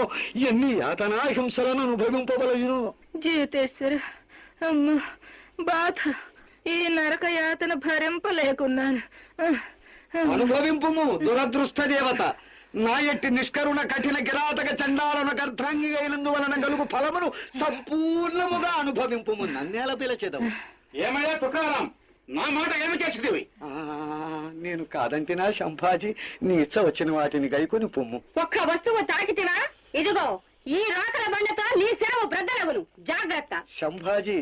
ఎన్ని యాతనా హింసలను అనుభవింపవలయునో. జీవితేశ్వర, అమ్మ బాధ ఈ నరక యాతన భరింపలేకున్నాను. అనుభవింపుము దురదృష్ట దేవత. నా ఎట్టి నిష్కరుణ కఠిన కిరాతక చండాలనకు అర్థాంగిగైనందువలన గలుగు ఫలమును సంపూర్ణముగా అనుభవింపుము. నన్నేల పిలచేదవు. ఏమయ్యా తుకారాం, నా మాట ఏమి చేసేదివి? నేను కాదంటినా శంభాజీ, నీ ఇచ్చ వచ్చిన వాటిని గైకొని పొమ్ము. ఒక్క వస్తువు తాకితివా, ఇదిగో ఈ రాకల బండతో నీ శిరవు బ్రద్దలగును. జాగ్రత్త. శంభాజీ,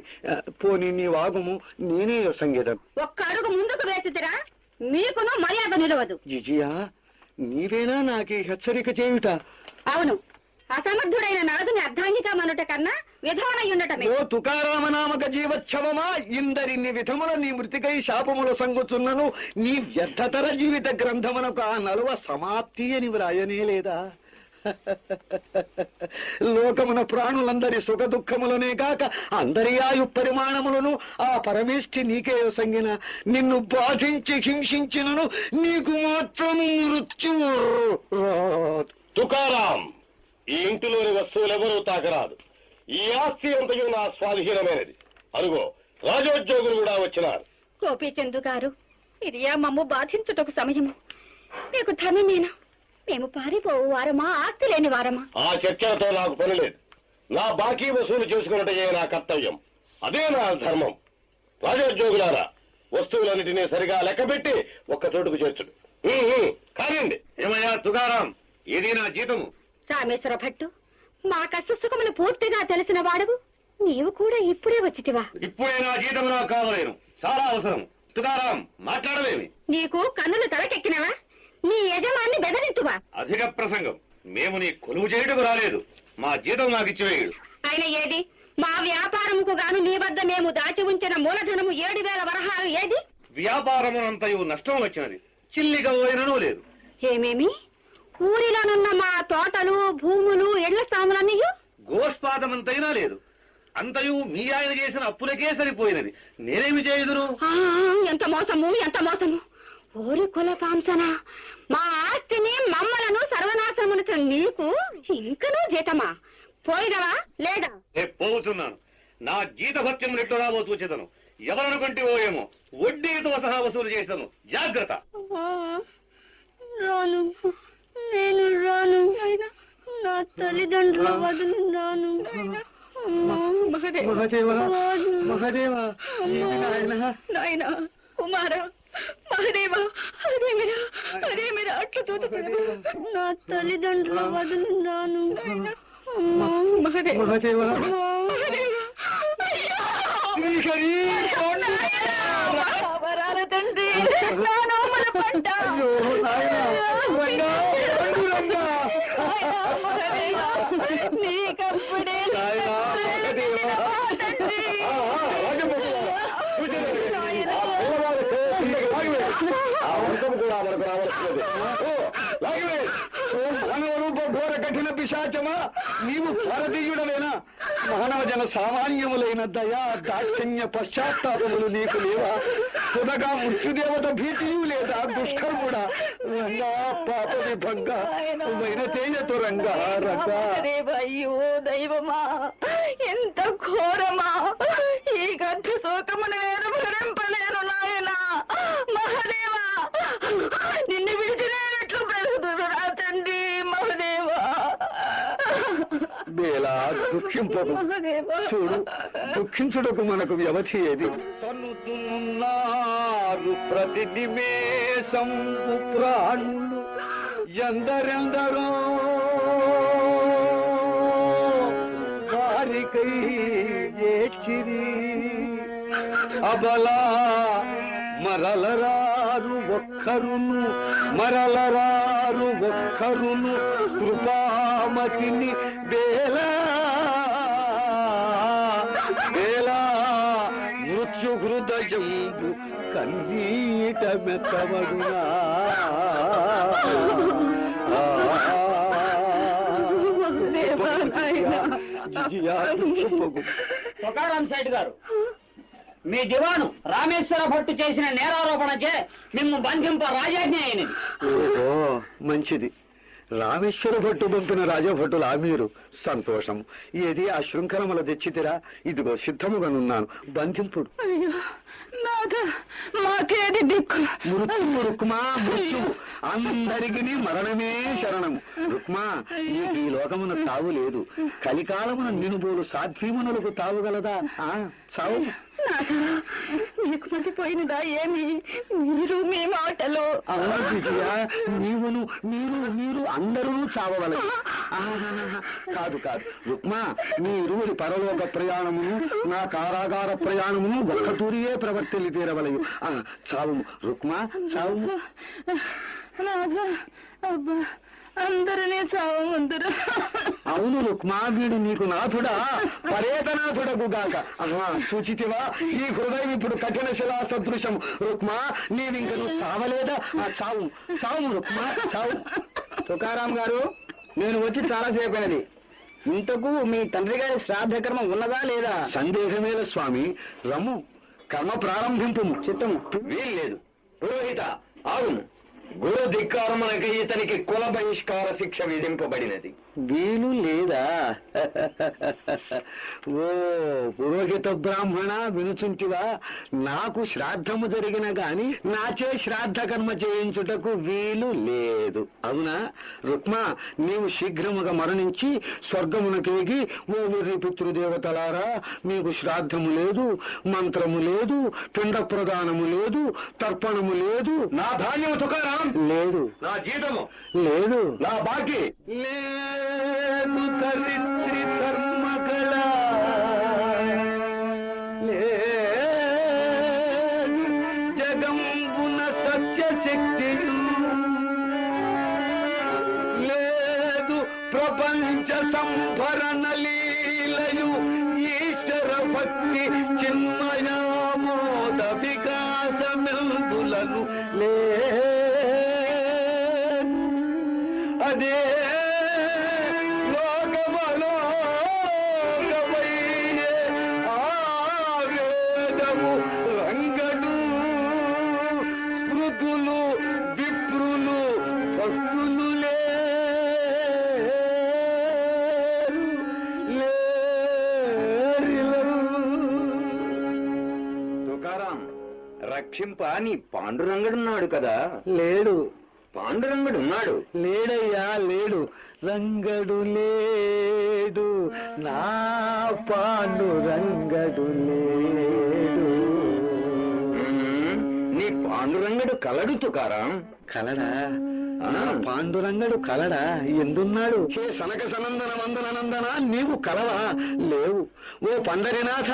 పోనీ నీ వాగుము, నేనే సంగీతం. ఒక్క అడుగు ముందుకు వేసితిరా, మీకును మర్యాద నిలవదు. జిజియా, నీవేనా నాకి హెచ్చరిక చేయుట? అవును, అసమర్థుడైన నాదుని అర్ధాంగిక మనుట కన్నా విధవనయుండటమే. ఓ తుకారామనామక జీవచ్ఛవమా, ఇందరిన్ని విధముల నీ మృతికై శాపముల సంగుచున్నను నీ వ్యర్థతర జీవిత గ్రంథమునకు ఆ నలువ సమాప్తి అని వ్రాయనే లేదా? లోకమున ప్రాణులందరి సుఖ దుఃఖములనే కాక అందరి ఆయు పరిమాణములను ఆ పరమేష్ఠి నీకే సంగిన. నిన్ను బాధించి హింసించినను నీకు మాత్రము మృత్యువు రాదు. తుకారాం, ఈ ఇంటిలోని వస్తువులెవరూ తాకరాదు. ఈ ఆస్తి అంతయు నా స్వాధీనమైనది. అరుగో రాజోద్యోగులు కూడా వచ్చినారు. గోపీచందు గారు, ఇది మమ్ము బాధించుటకు సమయము. మీకు ధర్మమేనా? మేము పారిపోవు వారమా, ఆస్తి లేని వారమా? ఆ చర్చలతో నాకు పని లేదు. నా బాకీ వసూలు చేసుకున్నట్టే నా కర్తవ్యం, అదే నా ధర్మం. రాజోద్యోగులారా, వస్తువులన్నిటినీ సరిగా లెక్కబెట్టి ఒక్క చోటుకు చేర్చుడు. కానివ్వండి. ఏమయ్యా తుకారాం, ఇది నా జీతము. రామేశ్వర భట్టు, మా కష్ట సుఖములు పూర్తిగా తెలిసిన వాడవు, నీవు కూడా ఇప్పుడే వచ్చితివా? ఇప్పుడే నా జీతము నాకు కావలేను, చాలా అవసరం. తుకారాం, మాట్లాడవేమి? నీకు కన్నులు తలకెక్కినవా? నీ యజమాన్ని బెదరింతువా? అధిక ప్రసంగం. మేము నీ కొలువు చేయుటకు రాలేదు. మా జీతం నాకు ఇచ్చివేయుడు. ఆయన ఏది? మా వ్యాపారముకు గాను నీ వద్ద మేము దాచి ఉంచిన మూలధనము 7,000 వరహాలు ఏది? వ్యాపారమునంతయు నష్టం వచ్చినది, చిల్లిగా పోయినను లేదు. ఏమేమి? ఊరిలోనున్న మా తోటలు, భూములు, ఇళ్ల స్థాములన్నీ గోష్పాదమంతైనా లేదు. అంతయు మీ ఆయన చేసిన అప్పులకే సరిపోయినది. నేనేమి చేయుదును? ఎంత మోసము, ఎంత మోసము! ఓరి కులపాంసన, మా ఆస్తిని మమ్మలను సర్వనాశమును నీకు ఇంకనూ జీతమా? పోయినవా లేదా? పోతున్నాను. నా జీతభత్యం నెట్టు రాబో చూచేదను. ఎవరనుకుంటేవో ఏమో వడ్డీతో సహా వసూలు చేస్తాను. జాగ్రత్త. రాను, నేను రాను. నా తల్లిదండ్రుల వదిలి రాను. నాయనా, కుమార, మహదేవా, అదేమిరా అట్లా చూచుతున్నావు? నా తల్లిదండ్రుల వదిలి రాను. మహదేవా, తండ్రి, నా నోముల పంట. నీకప్పుడే ఘోర కఠిన పిశాచమా, నీవు భారతీయుడవేనా? మానవ జన సామాన్యములైన దయా దాక్షిణ్య పశ్చాత్తాపములు నీకు లేవా? తుదగా మృత్యుదేవత భీతియు లేదా? దుష్కర్ముడా, రంగా పాప విభంగ వైనతేయతు రంగా రంగా. అయ్యో దైవమా, ఎంత ఘోరమా! ఈ గర్భ శోకమును నేను భరింపలేను నాయనా. మహదేవా, నిన్ను విడిచినట్లు బ్రతుకుదురా తండ్రి. మహదేవా, బేలా దుఃఖింపదు. చూడు, దుఃఖించుటకు మనకు వ్యవధి ఏది? సన్నుతున్నారు ప్రతి నిమేషంబు ప్రాణులు ఎందరెందరో వారికై ఏడ్చిరి. అబలా మరలరారు ఒక్కరును, మరలరారు ఒక్కరును కృపామతిని బేలా బేలా మృత్యు హృదయంబు కన్నీట మెత్తవడునా. తుకారాం సేఠ్ గారు, మీ దివాను రామేశ్వర భట్టు చేసిన నేరారోపణచే మిమ్ము బంధింప రాజాజ్ఞ అయినది. ఓహో, మంచిది. రామేశ్వర భట్టు పంపిన రాజభట్టులు మీరు సంతోషం. ఏది ఆ శృంఖలముల తెచ్చితిరా? ఇదిగో సిద్ధముగానున్నాను, బంధింపుడు. అయ్యో, నా నాథ మాకేది దిక్కు. మృత్యు రుక్మా మృత్యు, అందరికీ మరణమే శరణము. రుక్మా, నీకు ఈ లోకమున తావు లేదు. కలికాలమున నినుబోలు సాధ్వీమునులకు తావుగలదా? సావు. నీకు మతిపోయినదా ఏమి? మీరు మీ మాటలో. అవునా విజయ, నీవును మీరు అందరూ చావవలదు. కాదు కాదు రుక్మా, మీ ఇరువురి పరలోక ప్రయాణమును నా కారాగార ప్రయాణమును ఒక్క తూరియే ప్రవర్తిల్లి తీరవలయు. చావుము రుక్మా, చావుము. అబ్బా, అందరినీ చావముందరు. అవును రుక్మా, వీడు నీకు నాథుడా, పరేతనాథుడకు గాక. సూచితివా, ఈ హృదయం ఇప్పుడు కఠిన శిలా సదృశం. రుక్మా, నీవింక నువ్వు చావలేదా? చావు చావు రుక్మా, చావు. తుకారాం గారు, నేను వచ్చి చాలాసేపు అయినది. ఇంతకు మీ తండ్రి గారి శ్రాద్ధ కర్మ ఉన్నదా లేదా? సందేహమేల స్వామి, రమ్ము కర్మ ప్రారంభింపు. చిత్తము. వీల్లేదు. పురోహిత ఆగుము. గురు ధిక్కారమునకై ఇతనికి కుల బహిష్కార శిక్ష విధింపబడినది. వీలు లేదా? ఓ పురోహిత బ్రాహ్మణ, వినుచుంటివా? నాకు శ్రాద్ధము జరిగిన గాని నాచే శ్రాద్ధ కర్మ చేయించుటకు వీలు లేదు. అవునా రుక్మా, నీవు శీఘ్రముగా మరణించి స్వర్గమునకేగి, ఓ వీరి పితృదేవతలారా, మీకు శ్రాద్ధము లేదు, మంత్రము లేదు, పిండ ప్రదానము లేదు, తర్పణము లేదు. నా ధాన్యము తుకారాం లేదు, నా జీతము లేదు, నా బాకీ లేదు. ధరిత్రి ధర్మకళ లేదు, జగంబున సత్యశక్తియు లేదు, ప్రపంచ సంభరణ లీలయు ఈశ్వర భక్తి చిన్మయామోద వికాసమెల్దులను లేదు. అదే లోకమలోకమయ్యే ఆవేదము రంగడు, స్మృతులు విప్రులు భక్తులు తుకారాం, రక్షింప నీ పాండురంగడున్నాడు కదా? లేడు. పాండురంగడున్నాడు. లేడయ్యా, లేడు. రంగడు లేడు, నా పాండు రంగడు లేడు. నీ పాండురంగడు కలడు తుకారాం. కలడా? పాండురంగడు కలడా? ఎందున్నాడు? హే సనక సనందన వందన నందన, నీవు కలవా? లేవు. ఓ పండరినాథ,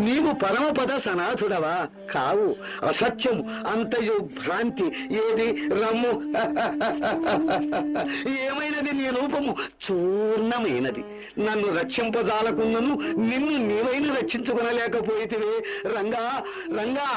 నీవు పరమపద సనాథుడవా? కావు. అసత్యము, అంతయు భ్రాంతి. ఏది రమ్ము. ఏమైనది నీ రూపము? చూర్ణమైనది. నన్ను రక్షింపజాలకున్నను నిన్ను నీవైనా రక్షించుకొనలేకపోయితివే. రంగా రంగా.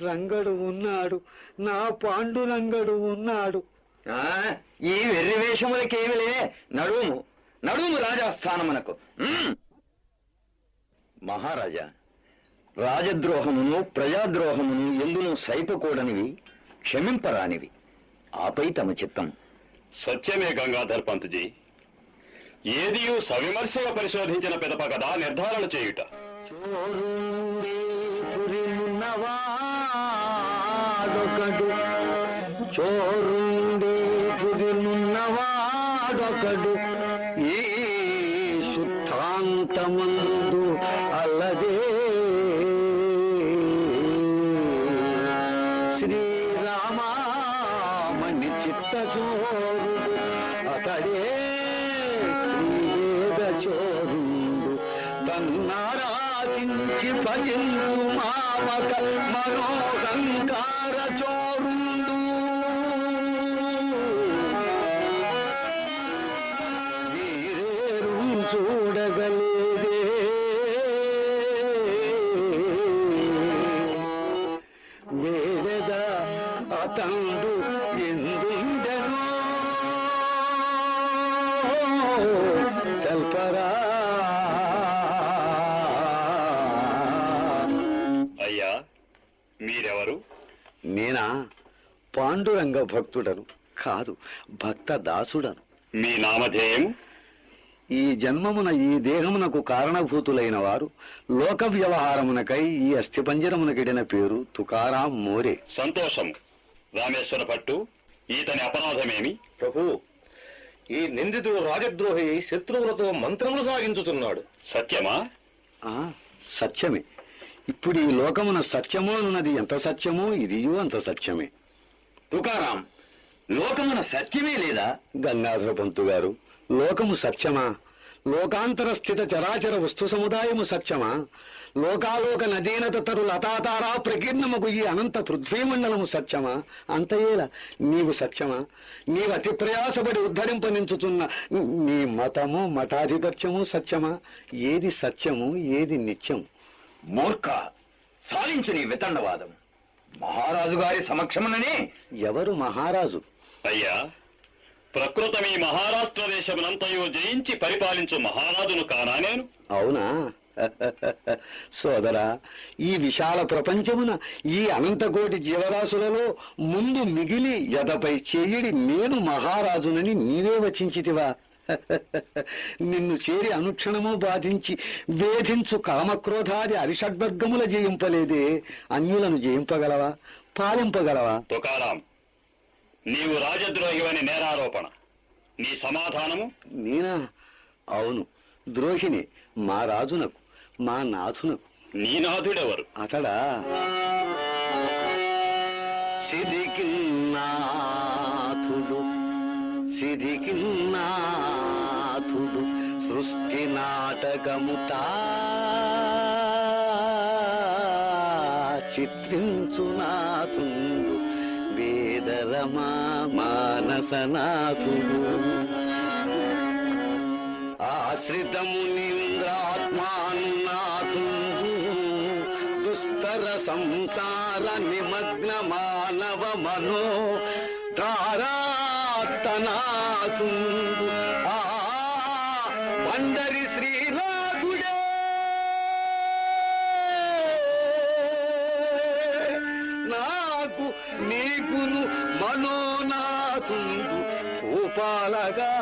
రంగడు ఉన్నాడు, నా పాండురంగడు ఉన్నాడు. ఈ వెర్రి వేషములకేమిలే. నడుము నడుము రాజాస్థానమునకు. మహారాజా, రాజద్రోహమును ప్రజాద్రోహమును ఎందును సైపకూడనివి, క్షమింపరానివి. ఆపై తమ చిత్తం. సత్యమే గంగాధర్ పంతుజీ. ఏదియూ సవిమర్శగా పరిశోధించిన పిదప కదా నిర్ధారణ చేయుట. చోరుండి పురినున్నవాడొకడు, ఈ శుద్ధాంతమందు అల్లదే శ్రీరామని చిత్తచోరుడు, అతడే శ్రీవేద చోరుడు. తన్నారాధించి భజించు మామక మనోహంకార చోరుండు. వీరేరు చూడగలేదే, వేడగా పాండురంగ భక్తుడను కాదు, భక్త దాసుడను. మీ నామధేయం? ఈ జన్మమున ఈ దేహమునకు కారణభూతులైన వారు లోక వ్యవహారమునకై ఈ అస్థిపంజరమునకిడిన పేరు తుకారాం మోరే. సంతోషము. రామేశ్వర భట్టు, ఈతని అపరాధమేమి? ప్రభు, ఈ నిందితుడు రాజద్రోహి శత్రువులతో మంత్రములు సాగించుతున్నాడు. సత్యమా? సత్యమే. ఇప్పుడు ఈ లోకమున సత్యము అన్నది ఎంత సత్యమో ఇదియూ అంత సత్యమే. తుకారాం, లోకమున సత్యమే లేదా? గంగాధర పంతు గారు, లోకము సత్యమా? లోకాంతర స్థిత చరాచర వస్తు సముదాయము సత్యమా? లోకాలోక నదీనత తరు లతాతారా ప్రకీర్ణముకు ఈ అనంత పృథ్వీమండలము సత్యమా? అంతయేలా నీవు సత్యమా? నీవు అతి ప్రయాసపడి ఉద్ధరింపనించుతున్న నీ మతము మఠాధిపత్యము సత్యమా? ఏది సత్యము, ఏది నిత్యము? మూర్ఖ, సాధించు నీ వితండవాదం. మహారాజు గారి సమక్షముననే. ఎవరు మహారాజు? అయ్యా, ప్రకృతం ఈ మహారాష్ట్ర దేశమునంతయో జయించి పరిపాలించు మహారాజును కానా నేను? అవునా? సోదరా, ఈ విశాల ప్రపంచమున ఈ అనంతకోటి జీవరాశులలో ముందు మిగిలి ఎదపై చేయిడి నేను మహారాజునని నీవే వచించితివా? నిన్ను చేరి అనుక్షణము బాధించి వేధించు కామక్రోధాది అరిషడ్వర్గముల జయింపలేదే అన్యులను జయింపగలవా, పాలింపగలవా? తుకారాం, నీవు రాజద్రోహివని నేరారోపణ. నీ సమాధానము? నేనా? అవును, ద్రోహిని మా రాజునకు, మా నాథునకు. నీ నాథుడెవరు? అతడా సిరికిన్నాథుడు, సిరికిన్నాథుడు సృష్టి నాటకముతా చిత్రించునాథుడు వేదరమా మానసనాథుడు. ఆశ్రితమునింద్రాత్మానునాథుడు దుస్తర సంసార నిమగ్న మానవ మనో ధారాత్తనాథుడు. పండరి శ్రీనాథుడే నాకు నీకును మనోనాథుడు భూపాలగా.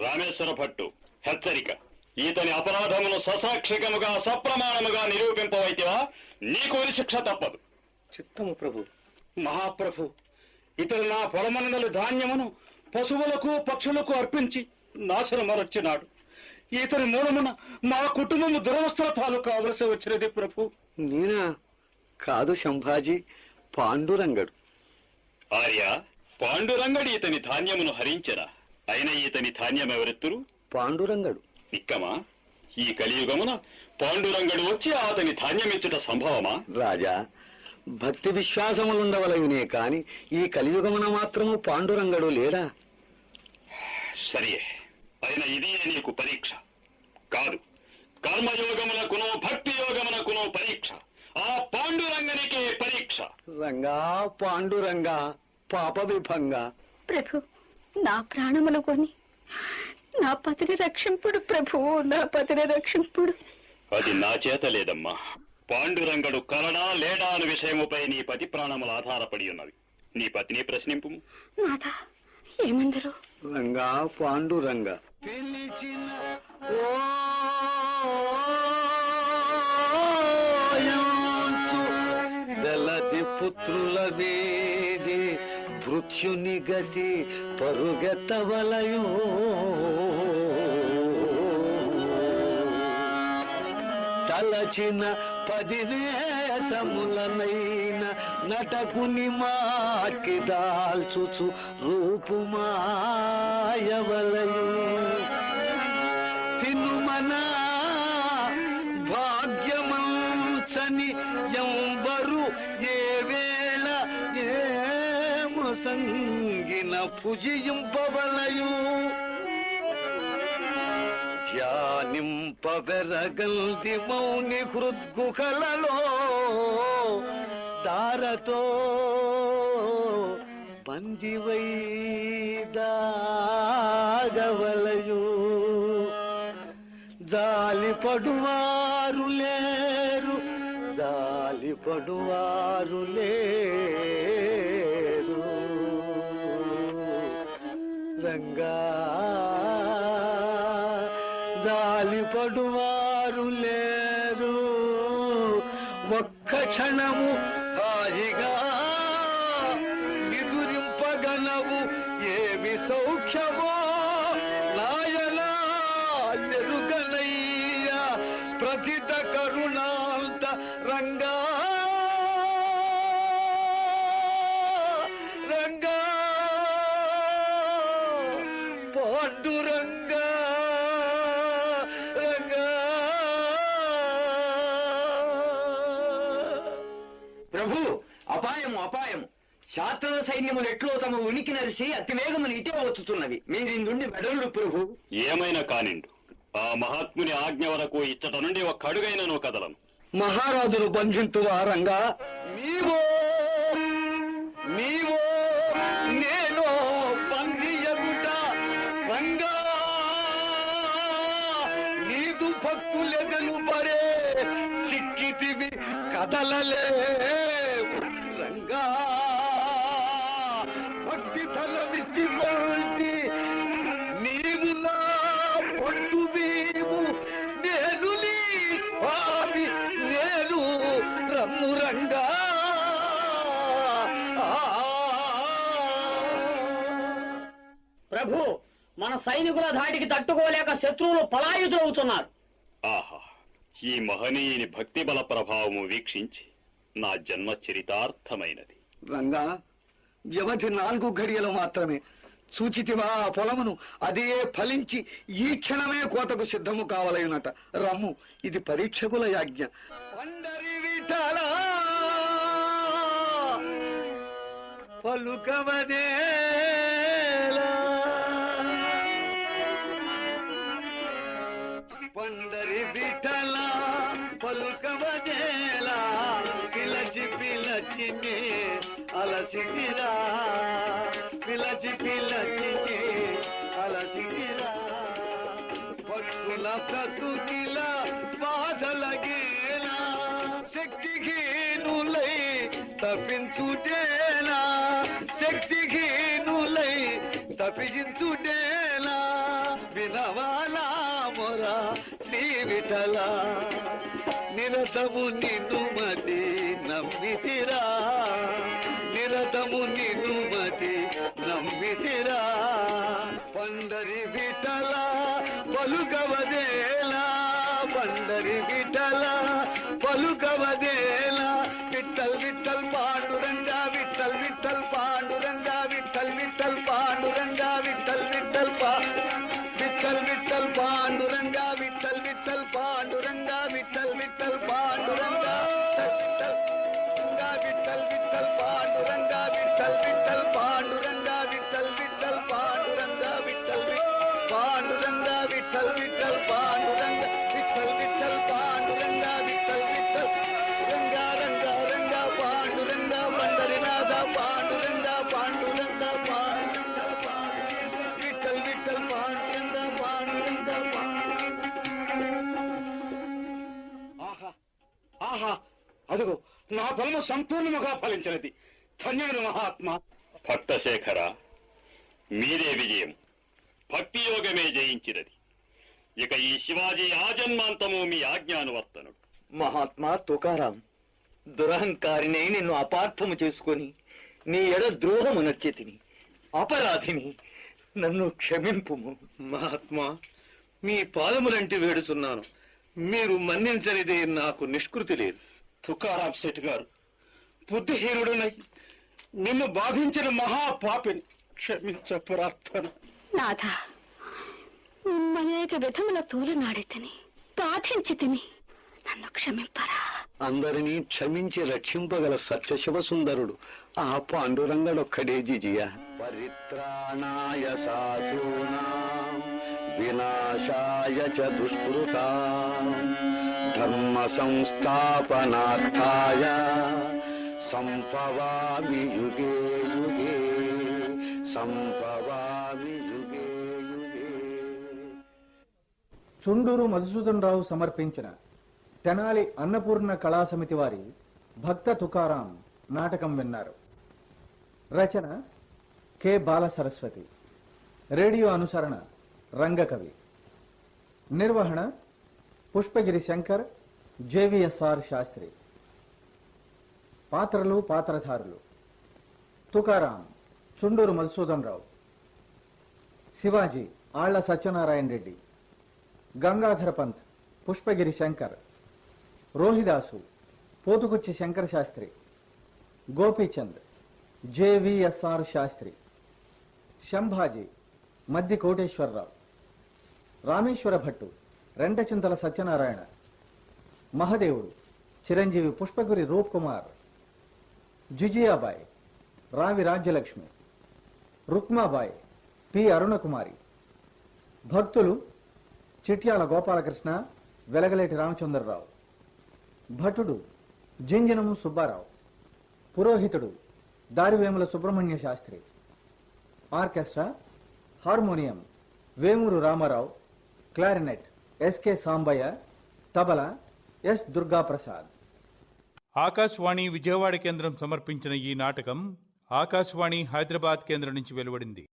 రామేశ్వర భట్టు, హెచ్చరిక. ఈతని అపరాధమును ససాక్షికముగా సప్రమాణముగా నిరూపింపవైతివా నీకు శిక్ష తప్పదు. చిత్తము ప్రభు. మహాప్రభు, ఇతడు నా పొలమనలు ధాన్యమును పశువులకు పక్షులకు అర్పించి నాశనమరచినాడు. ఇతని మూలమున మా కుటుంబము దురవస్థల పాలు కావలసి వచ్చినది ప్రభు. నేనా? కాదు శంభాజీ, పాండురంగడు. ఆర్య, పాండురంగడి ఇతని ధాన్యమును హరించరా? అయిన ఇతని ధాన్యమెవరెత్తురు? పాండురంగడు. నిక్కమా? ఈ కలియుగమున పాండురంగడు వచ్చి అతని ధాన్యమిచ్చుట సంభవమా? రాజా, భక్తి విశ్వాసములుండవలయునే కాని ఈ కలియుగమున మాత్రము పాండురంగడు లేడా? సరే, అయిన ఇది నీకు పరీక్ష కాదు, కర్మయోగమునకును భక్తి యోగమునకును పరీక్ష. ఆ పాండురంగనికే పరీక్ష. రంగా పాండురంగా పాప విభంగా. ప్రభు, నా ప్రాణములు కొని నా పతిని రక్షింపుడు ప్రభు, నా పతిని రక్షింపుడు. అది నా చేత లేదమ్మా. పాండురంగడు కలడా లేడా అనే విషయముపై నీ పతి ప్రాణములు ఆధారపడి ఉన్నవి. నీ పతిని ప్రశ్నింపు. నాథా, ఏమందరు? రంగా పాండురంగా పిలిచిన వెలది పుత్రుల వేడి భృత్యుని గతి పరుగెత్తవలయో. తలచిన 10 వేషములనైన నటకుని మాకి దాల్చుచు రూపుమాయవలయు. తినుమన భాగ్యమంచని ఎవ్వరు ఏ వేళ ఏము సంగిన పూజింపవలయు. ధ్యానింపవెరగల్ది మౌని హృద్గుహలలో దారతో బందివై దాగవలయు. జాలిపడువారు లేరు, జాలిపడువారు లేరు రంగా, జాలిపడువారు లేరు. ఒక్క క్షణము హాయిగా నిదురింపగలవు, ఏమి సౌఖ్యమో నాయలా ఎరుగనయ్యా ప్రతిత కరుణాంత రంగా, రంగా పాండురంగా, రంగా. ప్రభు, అపాయము అపాయము! శాస్త్ర సైన్యములు ఎట్లో తమ ఉనికి నరిసి అతివేగమును ఇటే వచ్చుతున్నవి. మీరు నుండి వెడలుడు ప్రభు. ఏమైనా కానిండు, ఆ మహాత్ముని ఆజ్ఞ వరకు ఇచ్చట నుండి ఒక్క అడుగైనను కదలను. మహారాజును బంధింతువా రంగా? నీవో నేను బంధియగుట రంగా, నీదు భక్తులెదలు పరే చిక్కితివి కదలలే రంగా. భక్తి తలమిచ్చిపోండి నీవు నా పొట్టు వీవు, నేను నీ స్వామి నేను రమ్ము రంగా. ప్రభు, మన సైనికుల ధాటికి తట్టుకోలేక శత్రువులు పలాయుధులవుతున్నారు. ఆహా, ఈ మహనీయుని భక్తి బల ప్రభావము వీక్షించి నా జన్మ చరితార్థమైనది. రంగా, వ్యవధి 4 ఘడియలు మాత్రమే. సూచితివా ఆ పొలమును, అదే ఫలించి ఈ క్షణమే కోతకు సిద్ధము కావలయునట. రమ్ము, ఇది పరీక్షకుల యాజ్ఞ. పండరి విఠల పలుకవదేలా, పండరి విఠల పలుకవదేలా, పిలచి పిలచినే అలసిగిరా, పిలచి పిలచినే అలసిగిరా. భక్తుల బ్రతుకిల బాధలగేలా, శక్తిహీనులై తప్పించుటేలా, శక్తిహీనులై తప్పించుటేలా. వినవాలా మొరా శ్రీ విఠల, నిరతము నిన్ను మది నమ్మితిరా, నిరతము నిన్ను మది నమ్మితిరా. పండరి విఠల పలుకవదేలా, పండరి విఠల పలుకవదేలా. విఠల్ విఠల్ పాండురంగా, విఠల్ విఠల్ పాండురంగా, విఠల్ విఠల్ పాండురంగా, విఠల్ విఠల్ విఠల్ విఠల్ పాండురంగా, విఠల్ విఠల్ పాండురంగా, విఠల్ విఠల్ పాండురంగా, విఠల్ విఠల్ పాండురంగా, విఠల్ విఠల్ పాండురంగా, విఠల్ విఠల్ పాండురంగా, విఠల్ పాండురంగా, విఠల్ విఠల్ పాండురంగా, విఠల్ విఠల్ పాండురంగా, విఠల్ విఠల్ రంగా రంగా రంగా పాండురంగా, పండరినాథ పాండురంగా, పాండురంగా పాండురంగా విఠల్ విఠల్ పాండురంగా, పాండురంగా ఆహా ఆహా, అదిగో నా బలము సంపూర్ణముగా ఫలించినది. ధన్యుడు మహాత్మా. భక్తశేఖర, మీదే విజయం. భక్తి యోగమే జయించినది. ఇక ఈ శివాజీ ఆజన్మాంతము మీ ఆజ్ఞానువర్తనుడు. మహాత్మా తుకారాం, దురహంకారిని నిన్ను అపార్థము చేసుకొని నీ ఎడ ద్రోహము నచ్చేతిని, అపరాధిని, నన్ను క్షమింపుము. మహాత్మా, మీ పాదములంటి వేడుచున్నాను. మీరు మన్నించనిదే నాకు నిష్కృతి లేదు. తుకారాం శెట్టి గారు, బుద్ధిహీనుడునై నిన్ను బాధించిన మహాపాపిని క్షమించ ప్రార్థన. నాథ, అనేక విధముల తూలునాడి తిని బాధించి తిని నన్ను క్షమింపరా. అందరినీ క్షమించి రక్షింపగల సత్యశివ సుందరుడు ఆ పాండురంగడొక్కడే జిజియ. పరిత్రాణాయ సాధూనాం వినాశాయ చ దుష్కృతాం ధర్మ సంస్థాపనార్థాయ సంభవామి యుగే యుగే, సంభవామి యుగే యుగే. చుండూరు మధుసూదనరావు సమర్పించిన తెనాలి అన్నపూర్ణ కళా సమితి వారి భక్త తుకారాం నాటకం విన్నారు. రచన కె బాల సరస్వతి. రేడియో అనుసరణ రంగకవి. నిర్వహణ పుష్పగిరి శంకర్, జేవిఎస్ఆర్ శాస్త్రి. పాత్రలు, పాత్రధారులు: తుకారాం చుండూరు మధుసూదనరావు, శివాజీ ఆళ్ల సత్యనారాయణ రెడ్డి, గంగాధర పంత్ పుష్పగిరి శంకర్, రోహిదాసు పోతుకుచ్చి శంకర శాస్త్రి, గోపీచంద్ జేవిఎస్ఆర్ శాస్త్రి, శంభాజీ మద్ది కోటేశ్వరరావు, రామేశ్వర భట్టు రెంటచింతల సత్యనారాయణ, మహదేవుడు చిరంజీవి పుష్పగిరి రూప్ కుమార్, జిజియాబాయ్ రావి రాజ్యలక్ష్మి, రుక్మాబాయ్ పి అరుణకుమారి. భక్తులు చిట్యాల గోపాలకృష్ణ, వెలగలేటి రామచంద్రరావు. భటుడు జింజనము సుబ్బారావు. పురోహితుడు Darivemula Subrahmanya Sastri. Orchestra harmonium Vemuru Ramarao, clarinet SK Sambaiah, tabla S Durgaprasad. Akashvani Vijayawada కేంద్రం సమర్పించిన ఈ నాటకం ఆకాశవాణి హైదరాబాద్ కేంద్రం నుంచి వెలువడింది.